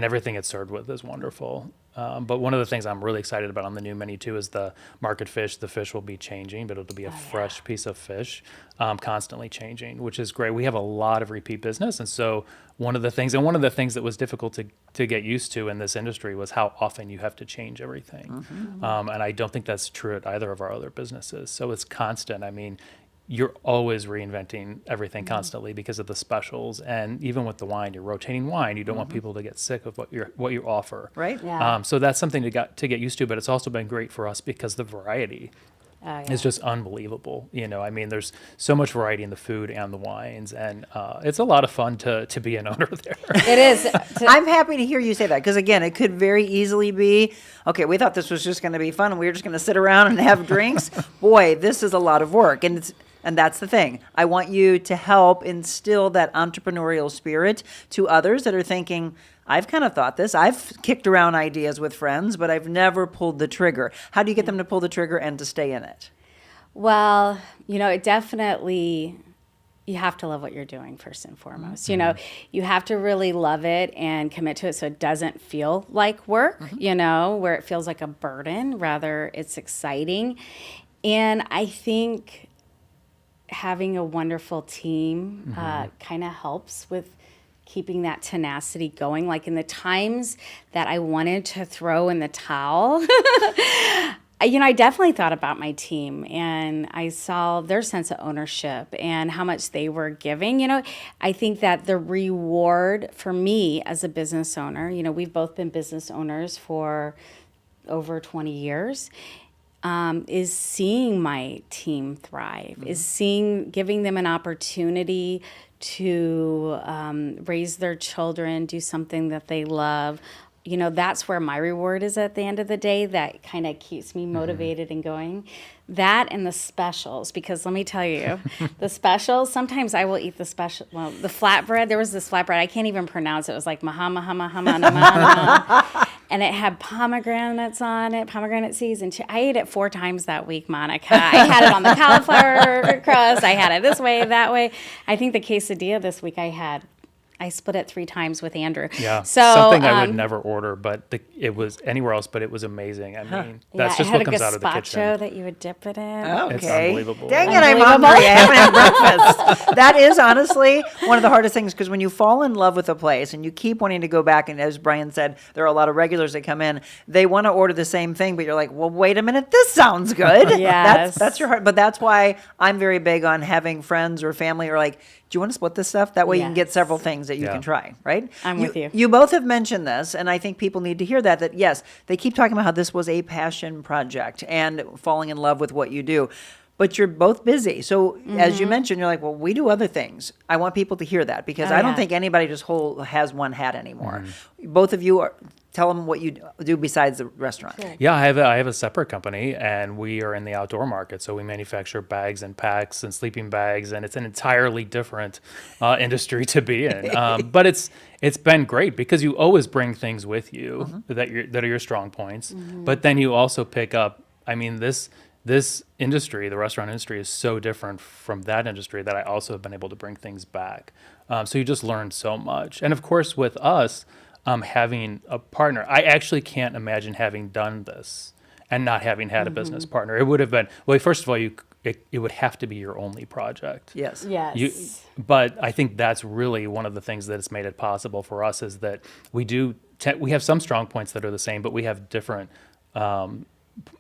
everything it's served with is wonderful. But one of the things I'm really excited about on the new menu too is the market fish. The fish will be changing, but it'll be a fresh piece of fish, constantly changing, which is great. We have a lot of repeat business, and so one of the things that was difficult to get used to in this industry was how often you have to change everything. And I don't think that's true at either of our other businesses. So it's constant. I mean, you're always reinventing everything constantly because of the specials. And even with the wine, you're rotating wine. You don't want people to get sick of what you offer. Right. Yeah. So that's something to get used to, but it's also been great for us because the variety is just unbelievable. I mean, there's so much variety in the food and the wines, and it's a lot of fun to be an owner there. It is. I'm happy to hear you say that because, again, it could very easily be, okay, we thought this was just going to be fun and we were just going to sit around and have drinks. Boy, this is a lot of work. And that's the thing. I want you to help instill that entrepreneurial spirit to others that are thinking, I've kind of thought this. I've kicked around ideas with friends, but I've never pulled the trigger. How do you get them to pull the trigger and to stay in it? Well, it definitely, you have to love what you're doing first and foremost. You have to really love it and commit to it so it doesn't feel like work, where it feels like a burden. Rather, it's exciting. And I think having a wonderful team kind of helps with keeping that tenacity going. Like in the times that I wanted to throw in the towel, I definitely thought about my team and I saw their sense of ownership and how much they were giving. I think that the reward for me as a business owner, we've both been business owners for over 20 years, is seeing my team thrive, is giving them an opportunity to raise their children, do something that they love. That's where my reward is at the end of the day. That kind of keeps me motivated and going. That and the specials, because let me tell you, the specials, sometimes I will eat the flatbread. There was this flatbread, I can't even pronounce it. It was like and it had pomegranates on it, pomegranate seeds. And I ate it 4 times that week, Monica. I had it on the cauliflower crust. I had it this way, that way. I think the quesadilla this week I split it 3 times with Andrew. Yeah, so, something I would never order, but it was anywera else, but it was amazing. I mean, that's just what comes out of the kitchen. It had a gazpacho that you would dip it in. Okay. It's unbelievable. Dang it, I'm hungry. I haven't had breakfast. That is honestly one of the hardest things because when you fall in love with a place and you keep wanting to go back, and as Bryan said, there are a lot of regulars that come in, they want to order the same thing, but you're like, well, wait a minute, this sounds good. Yes. That's your heart. But that's why I'm very big on having friends or family or like, do you want to split this stuff? That way you can get several things that you can try, right? I'm with you. You both have mentioned this, and I think people need to hear that yes, they keep talking about how this was a passion project and falling in love with what you do. But you're both busy. So as you mentioned, you're like, well, we do other things. I want people to hear that because I don't think anybody just has one hat anymore. Both of you tell them what you do besides the restaurant. Sure. Yeah, I have a separate company, and we are in the outdoor market. So we manufacture bags and packs and sleeping bags, and it's an entirely different industry to be in. But it's been great because you always bring things with you that are your strong points. But then you also pick up. I mean, this industry, the restaurant industry, is so different from that industry that I also have been able to bring things back. So you just learn so much, and of course with us. Having a partner, I actually can't imagine having done this and not having had a business partner. It would have been, well, first of all, it would have to be your only project. Yes. Yes. But I think that's really one of the things that has made it possible for us is that we have some strong points that are the same, but we have different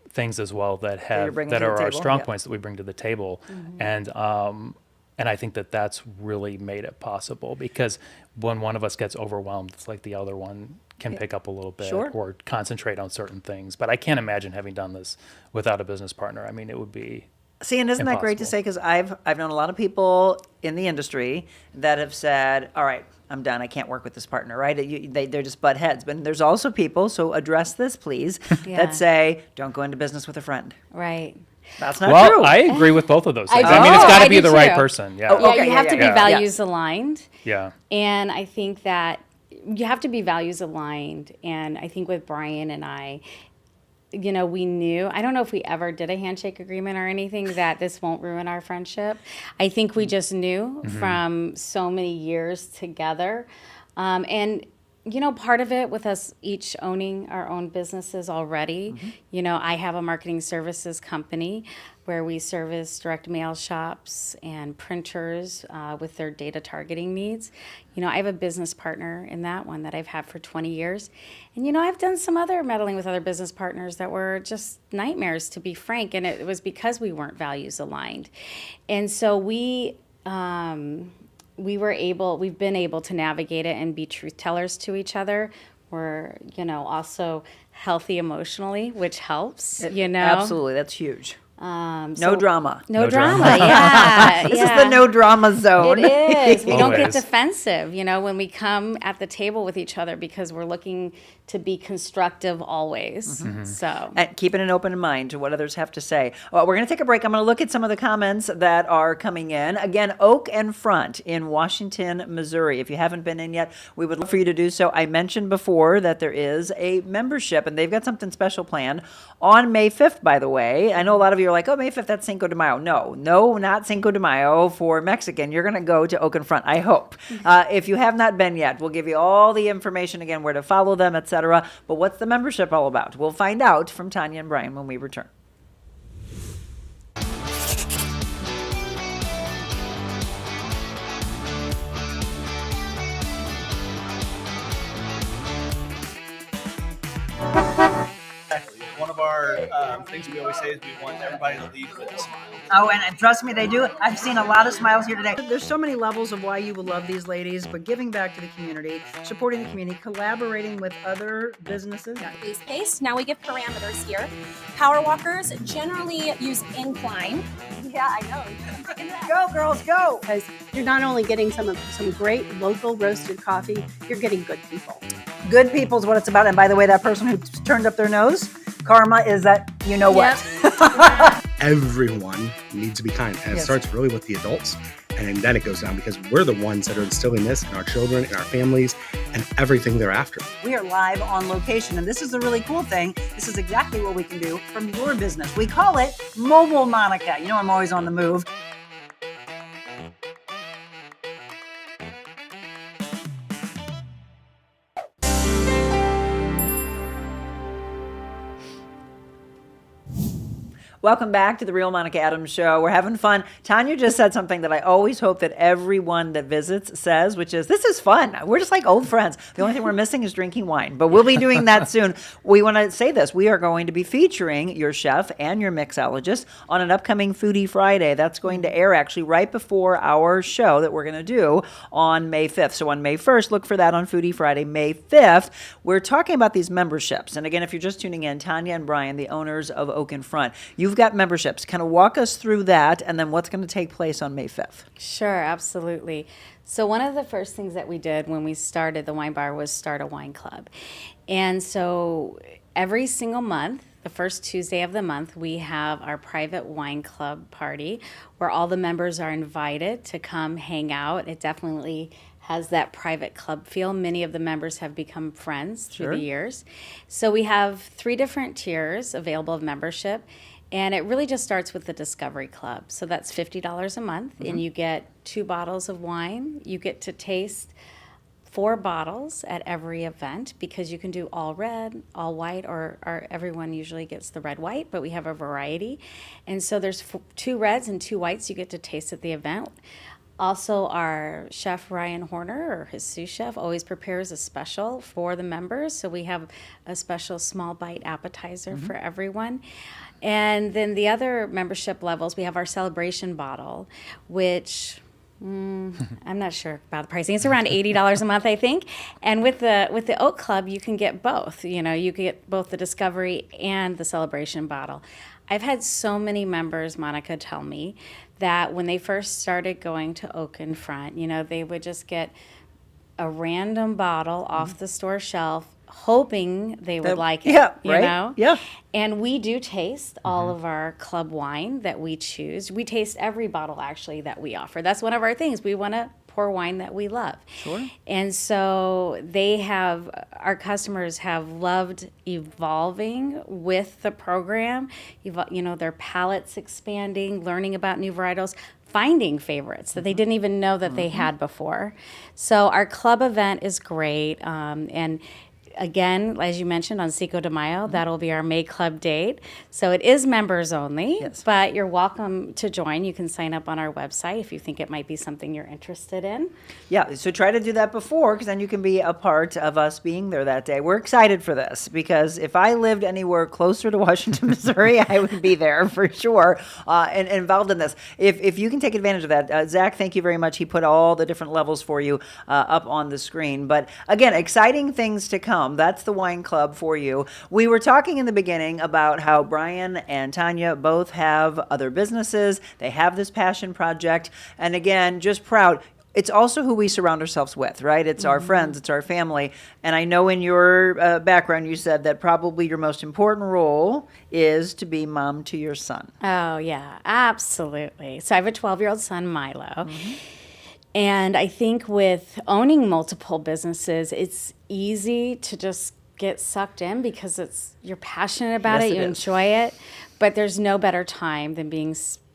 things as well that are our strong points that we bring to the table. And I think that that's really made it possible because when one of us gets overwhelmed, it's like the other one can pick up a little bit or concentrate on certain things. But I can't imagine having done this without a business partner. I mean, it would be See, and isn't that great to say? Because I've known a lot of people in the industry that have said, all right, I'm done. I can't work with this partner, right? They're just butt heads. But there's also people, so address this, please, that say, don't go into business with a friend. Right. That's not true. I agree with both of those things. I mean, it's got to be the right person. Yeah. You have to be values aligned. Yeah. And I think that you have to be values aligned. And I think with Bryan and I, we knew, I don't know if we ever did a handshake agreement or anything, that this won't ruin our friendship. I think we just knew from so many years together. And You know, part of it with us each owning our own businesses already, you know, I have a marketing services company where we service direct mail shops and printers with their data targeting needs. You know, I have a business partner in that one that I've had for 20 years. And, you know, I've done some other meddling with other business partners that were just nightmares, to be frank. And it was because we weren't values aligned. And so we've been able to navigate it and be truth tellers to each other. We're, you know, also healthy emotionally, which helps, you know. Absolutely, that's huge. No drama. No drama, yeah. This is the no drama zone. It is. We don't get Always. defensive, you know, when we come at the table with each other because we're looking to be constructive always. So, And keeping an open mind to what others have to say. Well, we're going to take a break. I'm going to look at some of the comments that are coming in. Again, Oak and Front in Washington, Missouri. If you haven't been in yet, we would love for you to do so. I mentioned before that there is a membership, and they've got something special planned on May 5th, by the way. I know a lot of you are like, oh, May 5th, that's Cinco de Mayo. No, not Cinco de Mayo for Mexican. You're going to go to Oak and Front, I hope. If you have not been yet, we'll give you all the information again, where to follow them, etc. But what's the membership all about? We'll find out from Tonya and Bryan when we return. One of our things we always say is we want everybody to leave with a smile. Oh, and trust me, they do. I've seen a lot of smiles here today. There's so many levels of why you will love these ladies, but giving back to the community, supporting the community, collaborating with other businesses. Base pace. Now we give parameters here. Power walkers generally use incline. Yeah, I know. Go, girls, go. Because you're not only getting some great local roasted coffee, you're getting good people. Good people is what it's about. And by the way, that person who turned up their nose, karma is that you know what. Everyone needs to be kind. And it starts really with the adults. And then it goes down because we're the ones that are instilling this in our children, in our families, and everything thereafter. We are live on location, and this is the really cool thing. This is exactly what we can do from your business. We call it Mobile Monica. You know I'm always on the move. Welcome back to the Real Monica Adams Show. We're having fun. Tonya just said something that I always hope that everyone that visits says, which is, this is fun. We're just like old friends. The only thing we're missing is drinking wine, but we'll be doing that soon. We want to say this. We are going to be featuring your chef and your mixologist on an upcoming Foodie Friday. That's going to air actually right before our show that we're going to do on May 5th. So on May 1st, look for that on Foodie Friday. May 5th, we're talking about these memberships. And again, if you're just tuning in, Tonya and Bryan, the owners of Oak and Front, you've got memberships. Kind of walk us through that and then what's going to take place on May 5th. Sure, absolutely. So one of the first things that we did when we started the wine bar was start a wine club. And so every single month, the first Tuesday of the month, we have our private wine club party where all the members are invited to come hang out. It definitely has that private club feel. Many of the members have become friends through the years. So we have 3 different tiers available of membership. And it really just starts with the Discovery Club. So that's $50 a month, and you get 2 bottles of wine. You get to taste 4 bottles at every event because you can do all red, all white, or everyone usually gets the red white, but we have a variety. And so there's 2 reds and 2 whites you get to taste at the event. Also, our chef, Ryan Horner, or his sous chef, always prepares a special for the members. So we have a special small bite appetizer for everyone. And then the other membership levels, we have our celebration bottle, which I'm not sure about the pricing. It's around $80 a month, I think. And with the Oak Club, you can get both. You know, you get both the Discovery and the celebration bottle. I've had so many members, Monica, tell me that when they first started going to Oak and Front, you know, they would just get a random bottle off the store shelf, hoping they would like it, you know? Yeah. And we do taste all of our club wine that we choose. We taste every bottle, actually, that we offer. That's one of our things. We want to pour wine that we love. Sure. And so our customers have loved evolving with the program, their palates expanding, learning about new varietals, finding favorites that they didn't even know that they had before. So our club event is great. And again, as you mentioned, on Cinco de Mayo, that'll be our May Club date. So it is members only, but you're welcome to join. You can sign up on our website if you think it might be something you're interested in. Yeah, so try to do that before, because then you can be a part of us being there that day. We're excited for this, because if I lived anywhere closer to Washington, Missouri, I would be there for sure and involved in this. If you can take advantage of that, Zach, thank you very much. He put all the different levels for you up on the screen. But again, exciting things to come. That's the wine club for you. We were talking in the beginning about how Bryan and Tonya both have other businesses. They have this passion project. And again, just proud. It's also who we surround ourselves with, right? It's our friends, it's our family. And I know in your background, you said that probably your most important role is to be mom to your son. Oh, yeah, absolutely. So I have a 12-year-old son, Milo. And I think with owning multiple businesses, it's easy to just get sucked in because you're passionate about it, you enjoy it. But there's no better time than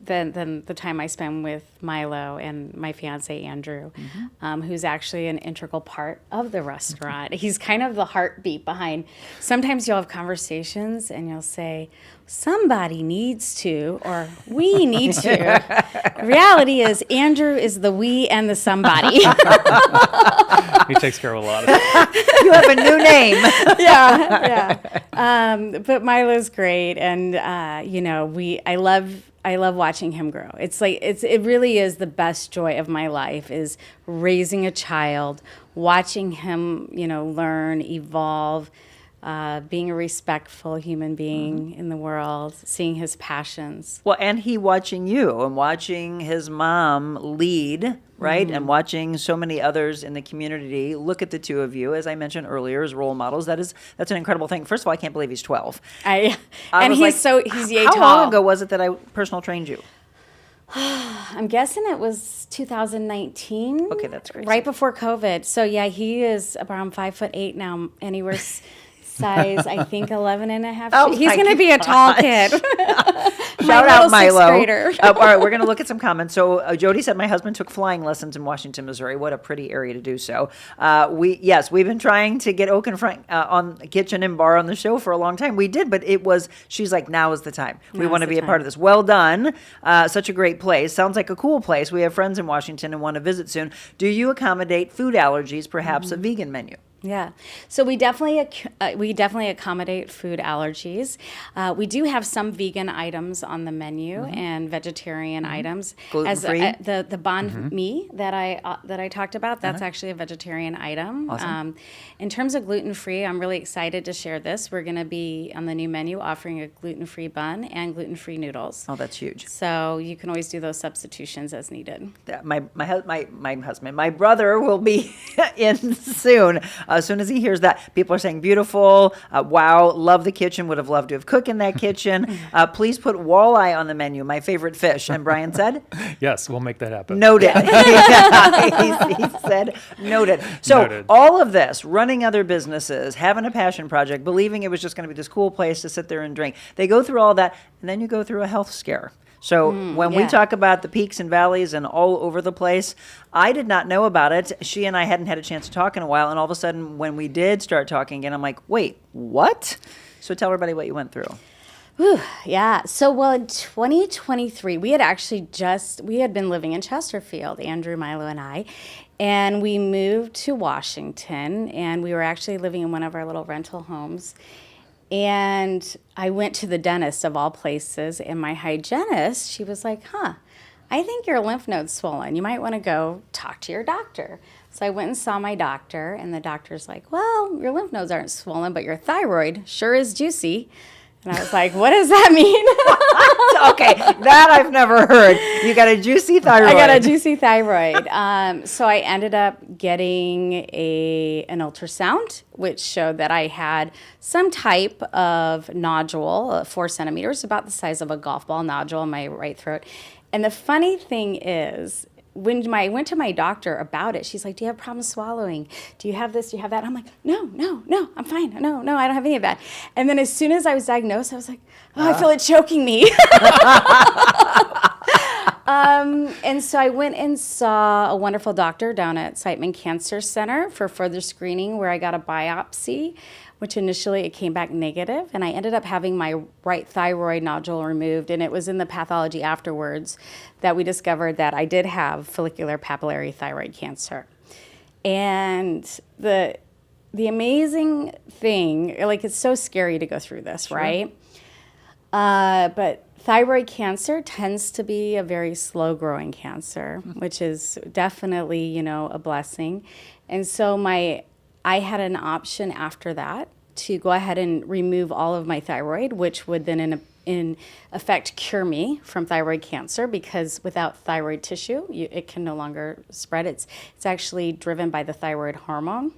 than the time I spend with Milo and my fiance Andrew, who's actually an integral part of the restaurant. He's kind of the heartbeat behind. Sometimes you'll have conversations and you'll say, somebody needs to, or we need to. The reality is Andrew is the we and the somebody. He takes care of a lot of it. You have a new name. Yeah. But Milo's great, and I love watching him grow. It's like it really is the best joy of my life, is raising a child, watching him, learn, evolve, being a respectful human being in the world, seeing his passions. Well, and he watching you and watching his mom lead, right? And watching so many others in the community look at the two of you, as I mentioned earlier, as role models. That's an incredible thing. First of all, I can't believe he's 12. He's yay tall. How long ago was it that I personal trained you? I'm guessing it was 2019. Okay, that's great. Right before COVID. So yeah, he is around 5'8" now, and he wears size, I think 11 and a half. He's going to be a tall kid. Shout out Milo. All right, we're going to look at some comments. So Jody said, my husband took flying lessons in Washington, Missouri. What a pretty area to do so. We've been trying to get Oakenfront on Kitchen and Bar on the show for a long time. We did, but she's like, now is the time. We want to be a part of this. Well done. Such a great place. Sounds like a cool place. We have friends in Washington and want to visit soon. Do you accommodate food allergies, perhaps a vegan menu? Yeah, so we definitely accommodate food allergies. We do have some vegan items on the menu and vegetarian items. Gluten-free? The banh mi that I talked about, that's actually a vegetarian item. Awesome. In terms of gluten-free, I'm really excited to share this. We're going to be on the new menu offering a gluten-free bun and gluten-free noodles. Oh, that's huge. So you can always do those substitutions as needed. My husband, my brother will be in soon. As soon as he hears that, people are saying, beautiful, wow, love the kitchen, would have loved to have cooked in that kitchen. Please put walleye on the menu, my favorite fish. And Bryan said? Yes, we'll make that happen. Noted. He said noted. So Noted. All of this, running other businesses, having a passion project, believing it was just going to be this cool place to sit there and drink. They go through all that, and then you go through a health scare. So when we talk about the peaks and valleys and all over the place, I did not know about it. She and I hadn't had a chance to talk in a while. And all of a sudden, when we did start talking again, I'm like, wait, what? So tell everybody what you went through. Whew, yeah. So, in 2023, we had been living in Chesterfield, Andrew, Milo, and I, and we moved to Washington, and we were actually living in one of our little rental homes. And I went to the dentist of all places, and my hygienist, she was like, I think your lymph node's swollen. You might want to go talk to your doctor. So I went and saw my doctor, and the doctor's like, well, your lymph nodes aren't swollen, but your thyroid sure is juicy. And I was like, what does that mean? Okay, that I've never heard. You got a juicy thyroid. I got a juicy thyroid. So I ended up getting an ultrasound, which showed that I had some type of nodule, 4 centimeters, about the size of a golf ball nodule in my right throat. And the funny thing is, when I went to my doctor about it, she's like, do you have problems swallowing? Do you have this? Do you have that? I'm like, no, I'm fine. No, I don't have any of that. And then as soon as I was diagnosed, I was like, I feel it choking me. And so I went and saw a wonderful doctor down at Siteman Cancer Center for further screening, where I got a biopsy, which initially it came back negative, and I ended up having my right thyroid nodule removed, and it was in the pathology afterwards that we discovered that I did have follicular papillary thyroid cancer. And the amazing thing, like, it's so scary to go through this, right? But thyroid cancer tends to be a very slow-growing cancer, which is definitely, you know, a blessing. And so I had an option after that to go ahead and remove all of my thyroid, which would then in effect cure me from thyroid cancer, because without thyroid tissue, it can no longer spread. It's actually driven by the thyroid hormone.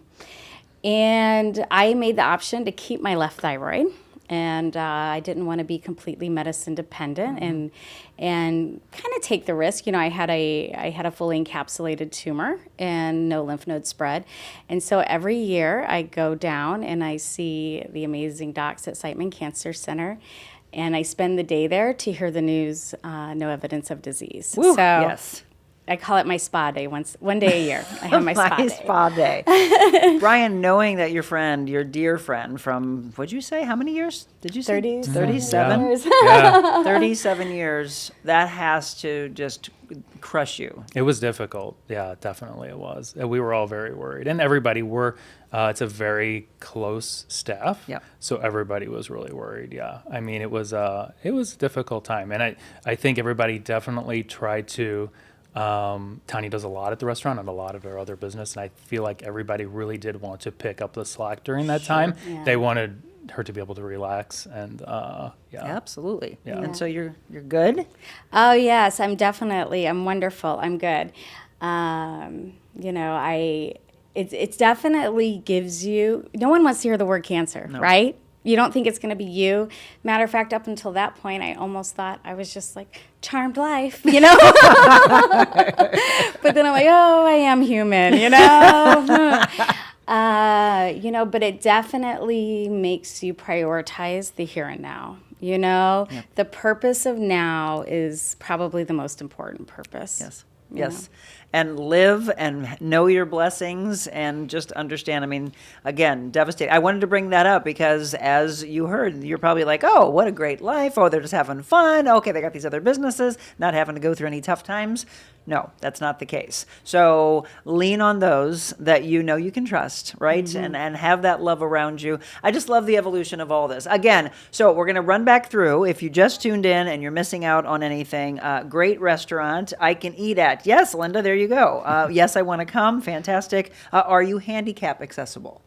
And I made the option to keep my left thyroid. And I didn't want to be completely medicine dependent and kind of take the risk. You know, I had a fully encapsulated tumor and no lymph node spread. And so every year I go down and I see the amazing docs at Siteman Cancer Center, and I spend the day there to hear the news, no evidence of disease. Woo, so yes. I call it my spa day. One day a year, I have my spa day. Spa day. Bryan, knowing that your friend, your dear friend from, what'd you say? How many years did you say? 37 years. Yeah. 37 years. That has to just crush you. It was difficult. Yeah, definitely it was. We were all very worried, and everybody it's a very close staff. Yeah. So everybody was really worried. Yeah. I mean, it was a difficult time, and I think everybody definitely tried to. Tonya does a lot at the restaurant and a lot of her other business, and I feel like everybody really did want to pick up the slack during that time. Yeah. They wanted her to be able to relax, and Absolutely. Yeah. And so you're good? Oh yes, I'm wonderful. I'm good. You know, it's definitely gives you. No one wants to hear the word cancer, right? You don't think it's going to be you. Matter of fact, up until that point, I almost thought I was just like charmed life, you know? But then I'm like, oh, I am human, you know? You know, but it definitely makes you prioritize the here and now, you know? Yep. The purpose of now is probably the most important purpose. Yes. Yes. And live and know your blessings and just understand. I mean, again, devastating. I wanted to bring that up because as you heard, you're probably like, oh, what a great life. Oh, they're just having fun. Okay, they got these other businesses, not having to go through any tough times. No, that's not the case. So lean on those that you know you can trust, right? Mm-hmm. And have that love around you. I just love the evolution of all this. Again, so we're going to run back through. If you just tuned in and you're missing out on anything, great restaurant I can eat at. Yes, Linda, there you go. Yes, I want to come. Fantastic. Are you handicap accessible?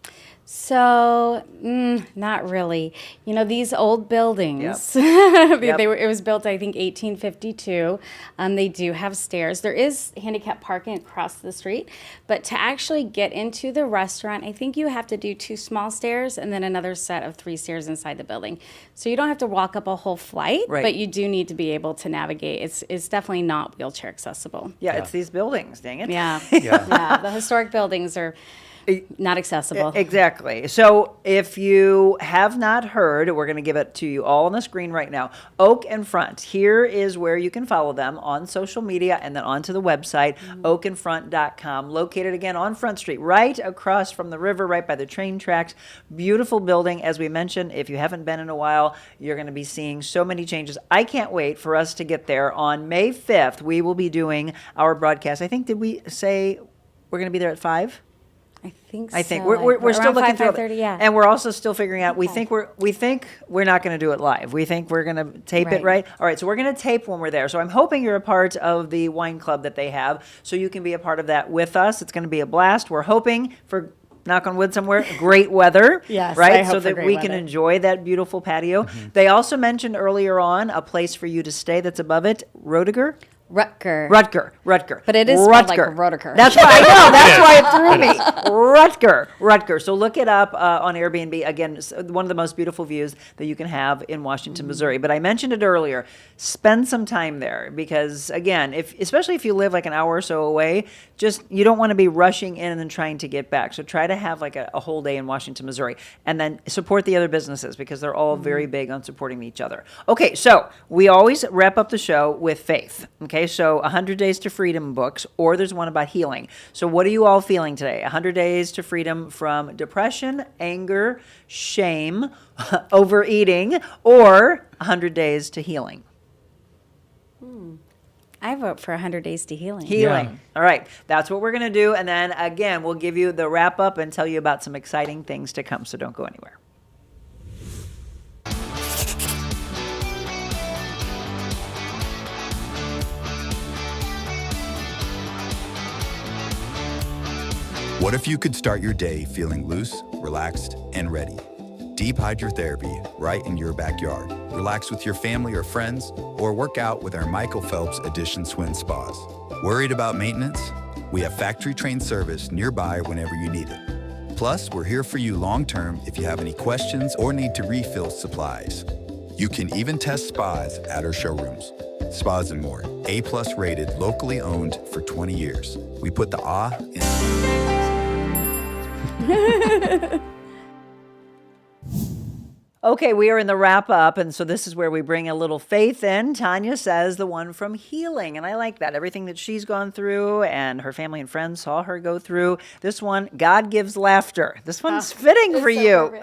So, not really. You know, these old buildings, it was built, I think, 1852. They do have stairs. There is handicap parking across the street, but to actually get into the restaurant, I think you have to do 2 small stairs and then another set of 3 stairs inside the building. So you don't have to walk up a whole flight, but you do need to be able to navigate. It's definitely not wheelchair accessible. Yeah, it's these buildings, dang it. Yeah. Yeah. The historic buildings are not accessible. Exactly. So if you have not heard, we're going to give it to you all on the screen right now. Oak and Front. Here is where you can follow them on social media and then onto the website, oakandfront.com. Located again on Front Street, right across from the river, right by the train tracks. Beautiful building. As we mentioned, if you haven't been in a while, you're going to be seeing so many changes. I can't wait for us to get there. On May 5th, we will be doing our broadcast. I think, did we say we're going to be there at 5? I think we're still looking through it. Yeah. And we're also still figuring out. We think we're not going to do it live. We think we're going to tape it, right? All right. So we're going to tape when we're there. So I'm hoping you're a part of the wine club that they have, so you can be a part of that with us. It's going to be a blast. We're hoping for, knock on wood somewhere, great weather. Yes, right? I hope so that we can enjoy that beautiful patio. Mm-hmm. They also mentioned earlier on a place for you to stay that's above it, Rodiger. Rutger. But it is spelled like Rutger. That's why I know. That's why it threw me. Rutger. So look it up on Airbnb. Again, it's one of the most beautiful views that you can have in Washington, Missouri. But I mentioned it earlier. Spend some time there because, again, especially if you live like an hour or so away, you don't want to be rushing in and then trying to get back. So try to have like a whole day in Washington, Missouri, and then support the other businesses because they're all very big on supporting each other. Okay, so we always wrap up the show with faith. Okay, so 100 Days to Freedom books, or there's one about healing. So what are you all feeling today? 100 Days to Freedom from depression, anger, shame, overeating, or 100 Days to Healing? I vote for 100 Days to Healing. Healing. All right. That's what we're going to do. And then, again, we'll give you the wrap up and tell you about some exciting things to come. So don't go anywhere. What if you could start your day feeling loose, relaxed, and ready? Deep Hydrotherapy right in your backyard. Relax with your family or friends, or work out with our Michael Phelps Edition Swim Spas. Worried about maintenance? We have factory-trained service nearby whenever you need it. Plus, we're here for you long-term if you have any questions or need to refill supplies. You can even test spas at our showrooms. Spas and More, A+ rated, locally owned for 20 years. We put the awe in... Okay, we are in the wrap up, and so this is where we bring a little faith in. Tonya says the one from healing, and I like that. Everything that she's gone through and her family and friends saw her go through. This one, God gives laughter. This one's fitting for you.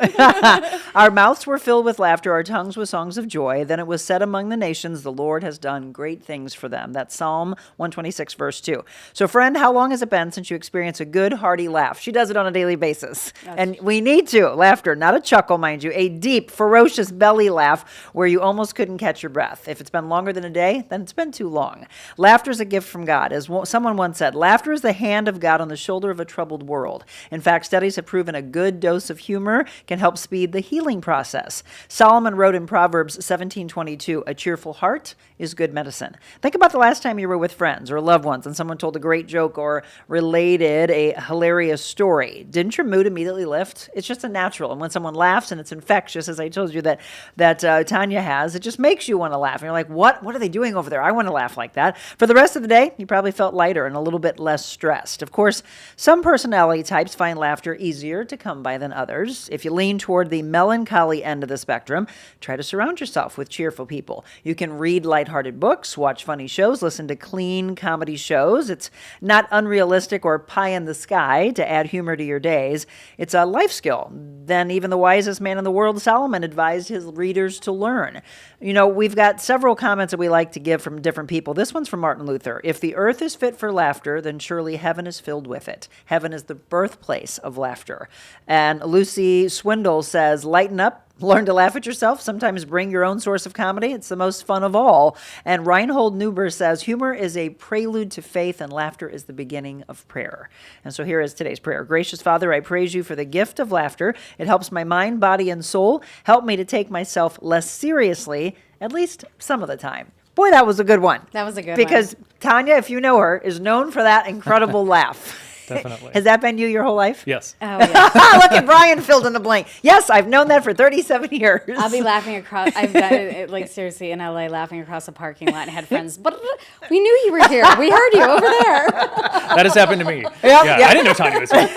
Our mouths were filled with laughter, our tongues with songs of joy. Then it was said among the nations, the Lord has done great things for them. That's Psalm 126, verse 2. So, friend, how long has it been since you experienced a good, hearty laugh? She does it on a daily basis. And we need to. Laughter, not a chuckle, mind you, a deep, ferocious belly laugh where you almost couldn't catch your breath. If it's been longer than a day, then it's been too long. Laughter is a gift from God. As someone once said, laughter is the hand of God on the shoulder of a troubled world. In fact, studies have proven a good dose of humor can help speed the healing process. Solomon wrote in Proverbs 17:22, a cheerful heart is good medicine. Think about the last time you were with friends or loved ones and someone told a great joke or related a hilarious story. Didn't your mood immediately lift? It's just a natural. And when someone laughs and it's infectious, as I told you that Tonya has, it just makes you want to laugh. And you're like, what are they doing over there? I want to laugh like that. For the rest of the day, you probably felt lighter and a little bit less stressed. Of course, some personality types find laughter easier to come by than others. If you lean toward the melancholy end of the spectrum, try to surround yourself with cheerful people. You can read lighthearted books, watch funny shows, listen to clean comedy shows. It's not unrealistic or pie in the sky to add humor to your days. It's a life skill. Then even the wisest man in the world, Solomon, advised his readers to learn. You know, we've got several comments that we like to give from different people. This one's from Martin Luther. If the earth is fit for laughter, then surely heaven is filled with it. Heaven is the birthplace of laughter. And Lucy Swindle says, lighten up. Learn to laugh at yourself. Sometimes bring your own source of comedy. It's the most fun of all. And Reinhold Neuber says, humor is a prelude to faith and laughter is the beginning of prayer. And so here is today's prayer. Gracious Father, I praise you for the gift of laughter. It helps my mind, body, and soul. Help me to take myself less seriously, at least some of the time. Boy, that was a good one. That was a good one. Because Tonya, if you know her, is known for that incredible laugh. Definitely. Has that been you your whole life? Yes. Oh, yeah. Look at Bryan filled in the blank. Yes, I've known that for 37 years. I'll be laughing across, I've done it, like, seriously, in LA, laughing across a parking lot and had friends, but we knew you were here. We heard you over there. That has happened to me. Yep. I didn't know Tonya was here.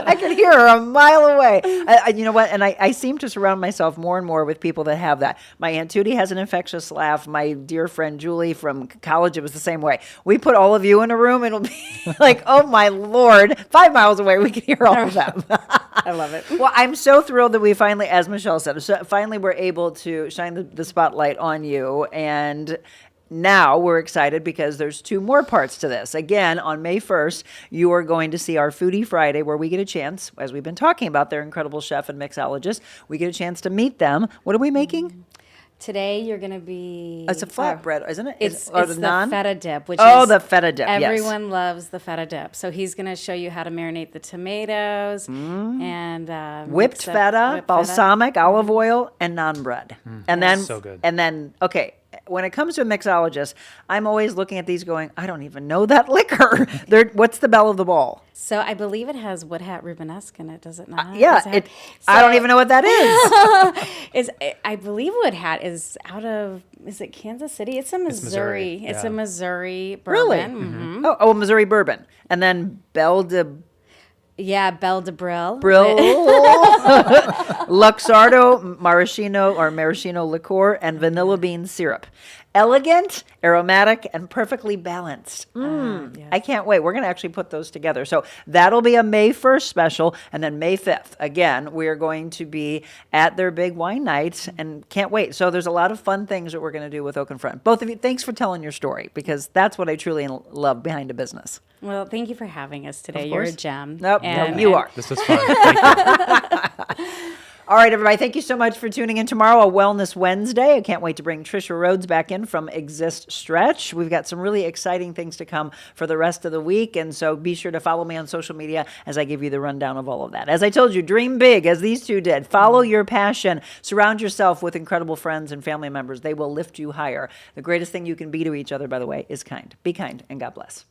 I could hear her a mile away. You know what? And I seem to surround myself more and more with people that have that. My Aunt Tootie has an infectious laugh. My dear friend Julie from college, it was the same way. We put all of you in a room, it'll be like, oh my Lord, 5 miles away, we can hear all of them. I love it. Well, I'm so thrilled that we finally, as Michelle said, finally were able to shine the spotlight on you. And now we're excited because there's 2 more parts to this. Again, on May 1st, you are going to see our Foodie Friday where we get a chance, as we've been talking about their incredible chef and mixologist, we get a chance to meet them. What are we making? Today you're going to be... It's a flatbread, isn't it? It's the the feta dip, which is... the feta dip, everyone loves the feta dip. So he's going to show you how to marinate the tomatoes and... whipped feta, balsamic, olive oil, and naan bread. And then, so good. And then, okay, when it comes to a mixologist, I'm always looking at these going, I don't even know that liquor. What's the belle of the ball? So I believe it has wood hat Rubenesque in it, does it not? I don't even know what that is. I believe wood hat is out of, is it Kansas City? It's a Missouri. It's a Missouri bourbon. Really? Mm-hmm. Oh, Missouri bourbon. And then Belle de Brill. Luxardo maraschino liqueur and vanilla bean syrup. Elegant, aromatic, and perfectly balanced. Yes. I can't wait. We're going to actually put those together. So that'll be a May 1st special. And then May 5th, again, we're going to be at their big wine night and can't wait. So there's a lot of fun things that we're going to do with Oakenfront. Both of you, thanks for telling your story, because that's what I truly love behind a business. Well, thank you for having us today. You're a gem. No, you are. This was fun. Thank you. All right, everybody, thank you so much for tuning in tomorrow, a Wellness Wednesday. I can't wait to bring Trisha Rhodes back in from Exist Stretch. We've got some really exciting things to come for the rest of the week, and so be sure to follow me on social media as I give you the rundown of all of that. As I told you, dream big, as these two did. Follow your passion. Surround yourself with incredible friends and family members. They will lift you higher. The greatest thing you can be to each other, by the way, is kind. Be kind, and God bless.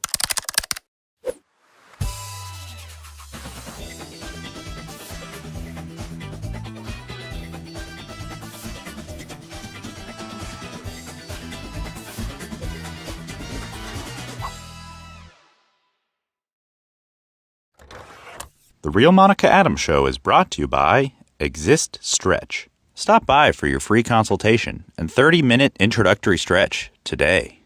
The Real Monica Adams Show is brought to you by Exist Stretch. Stop by for your free consultation and 30-minute introductory stretch today.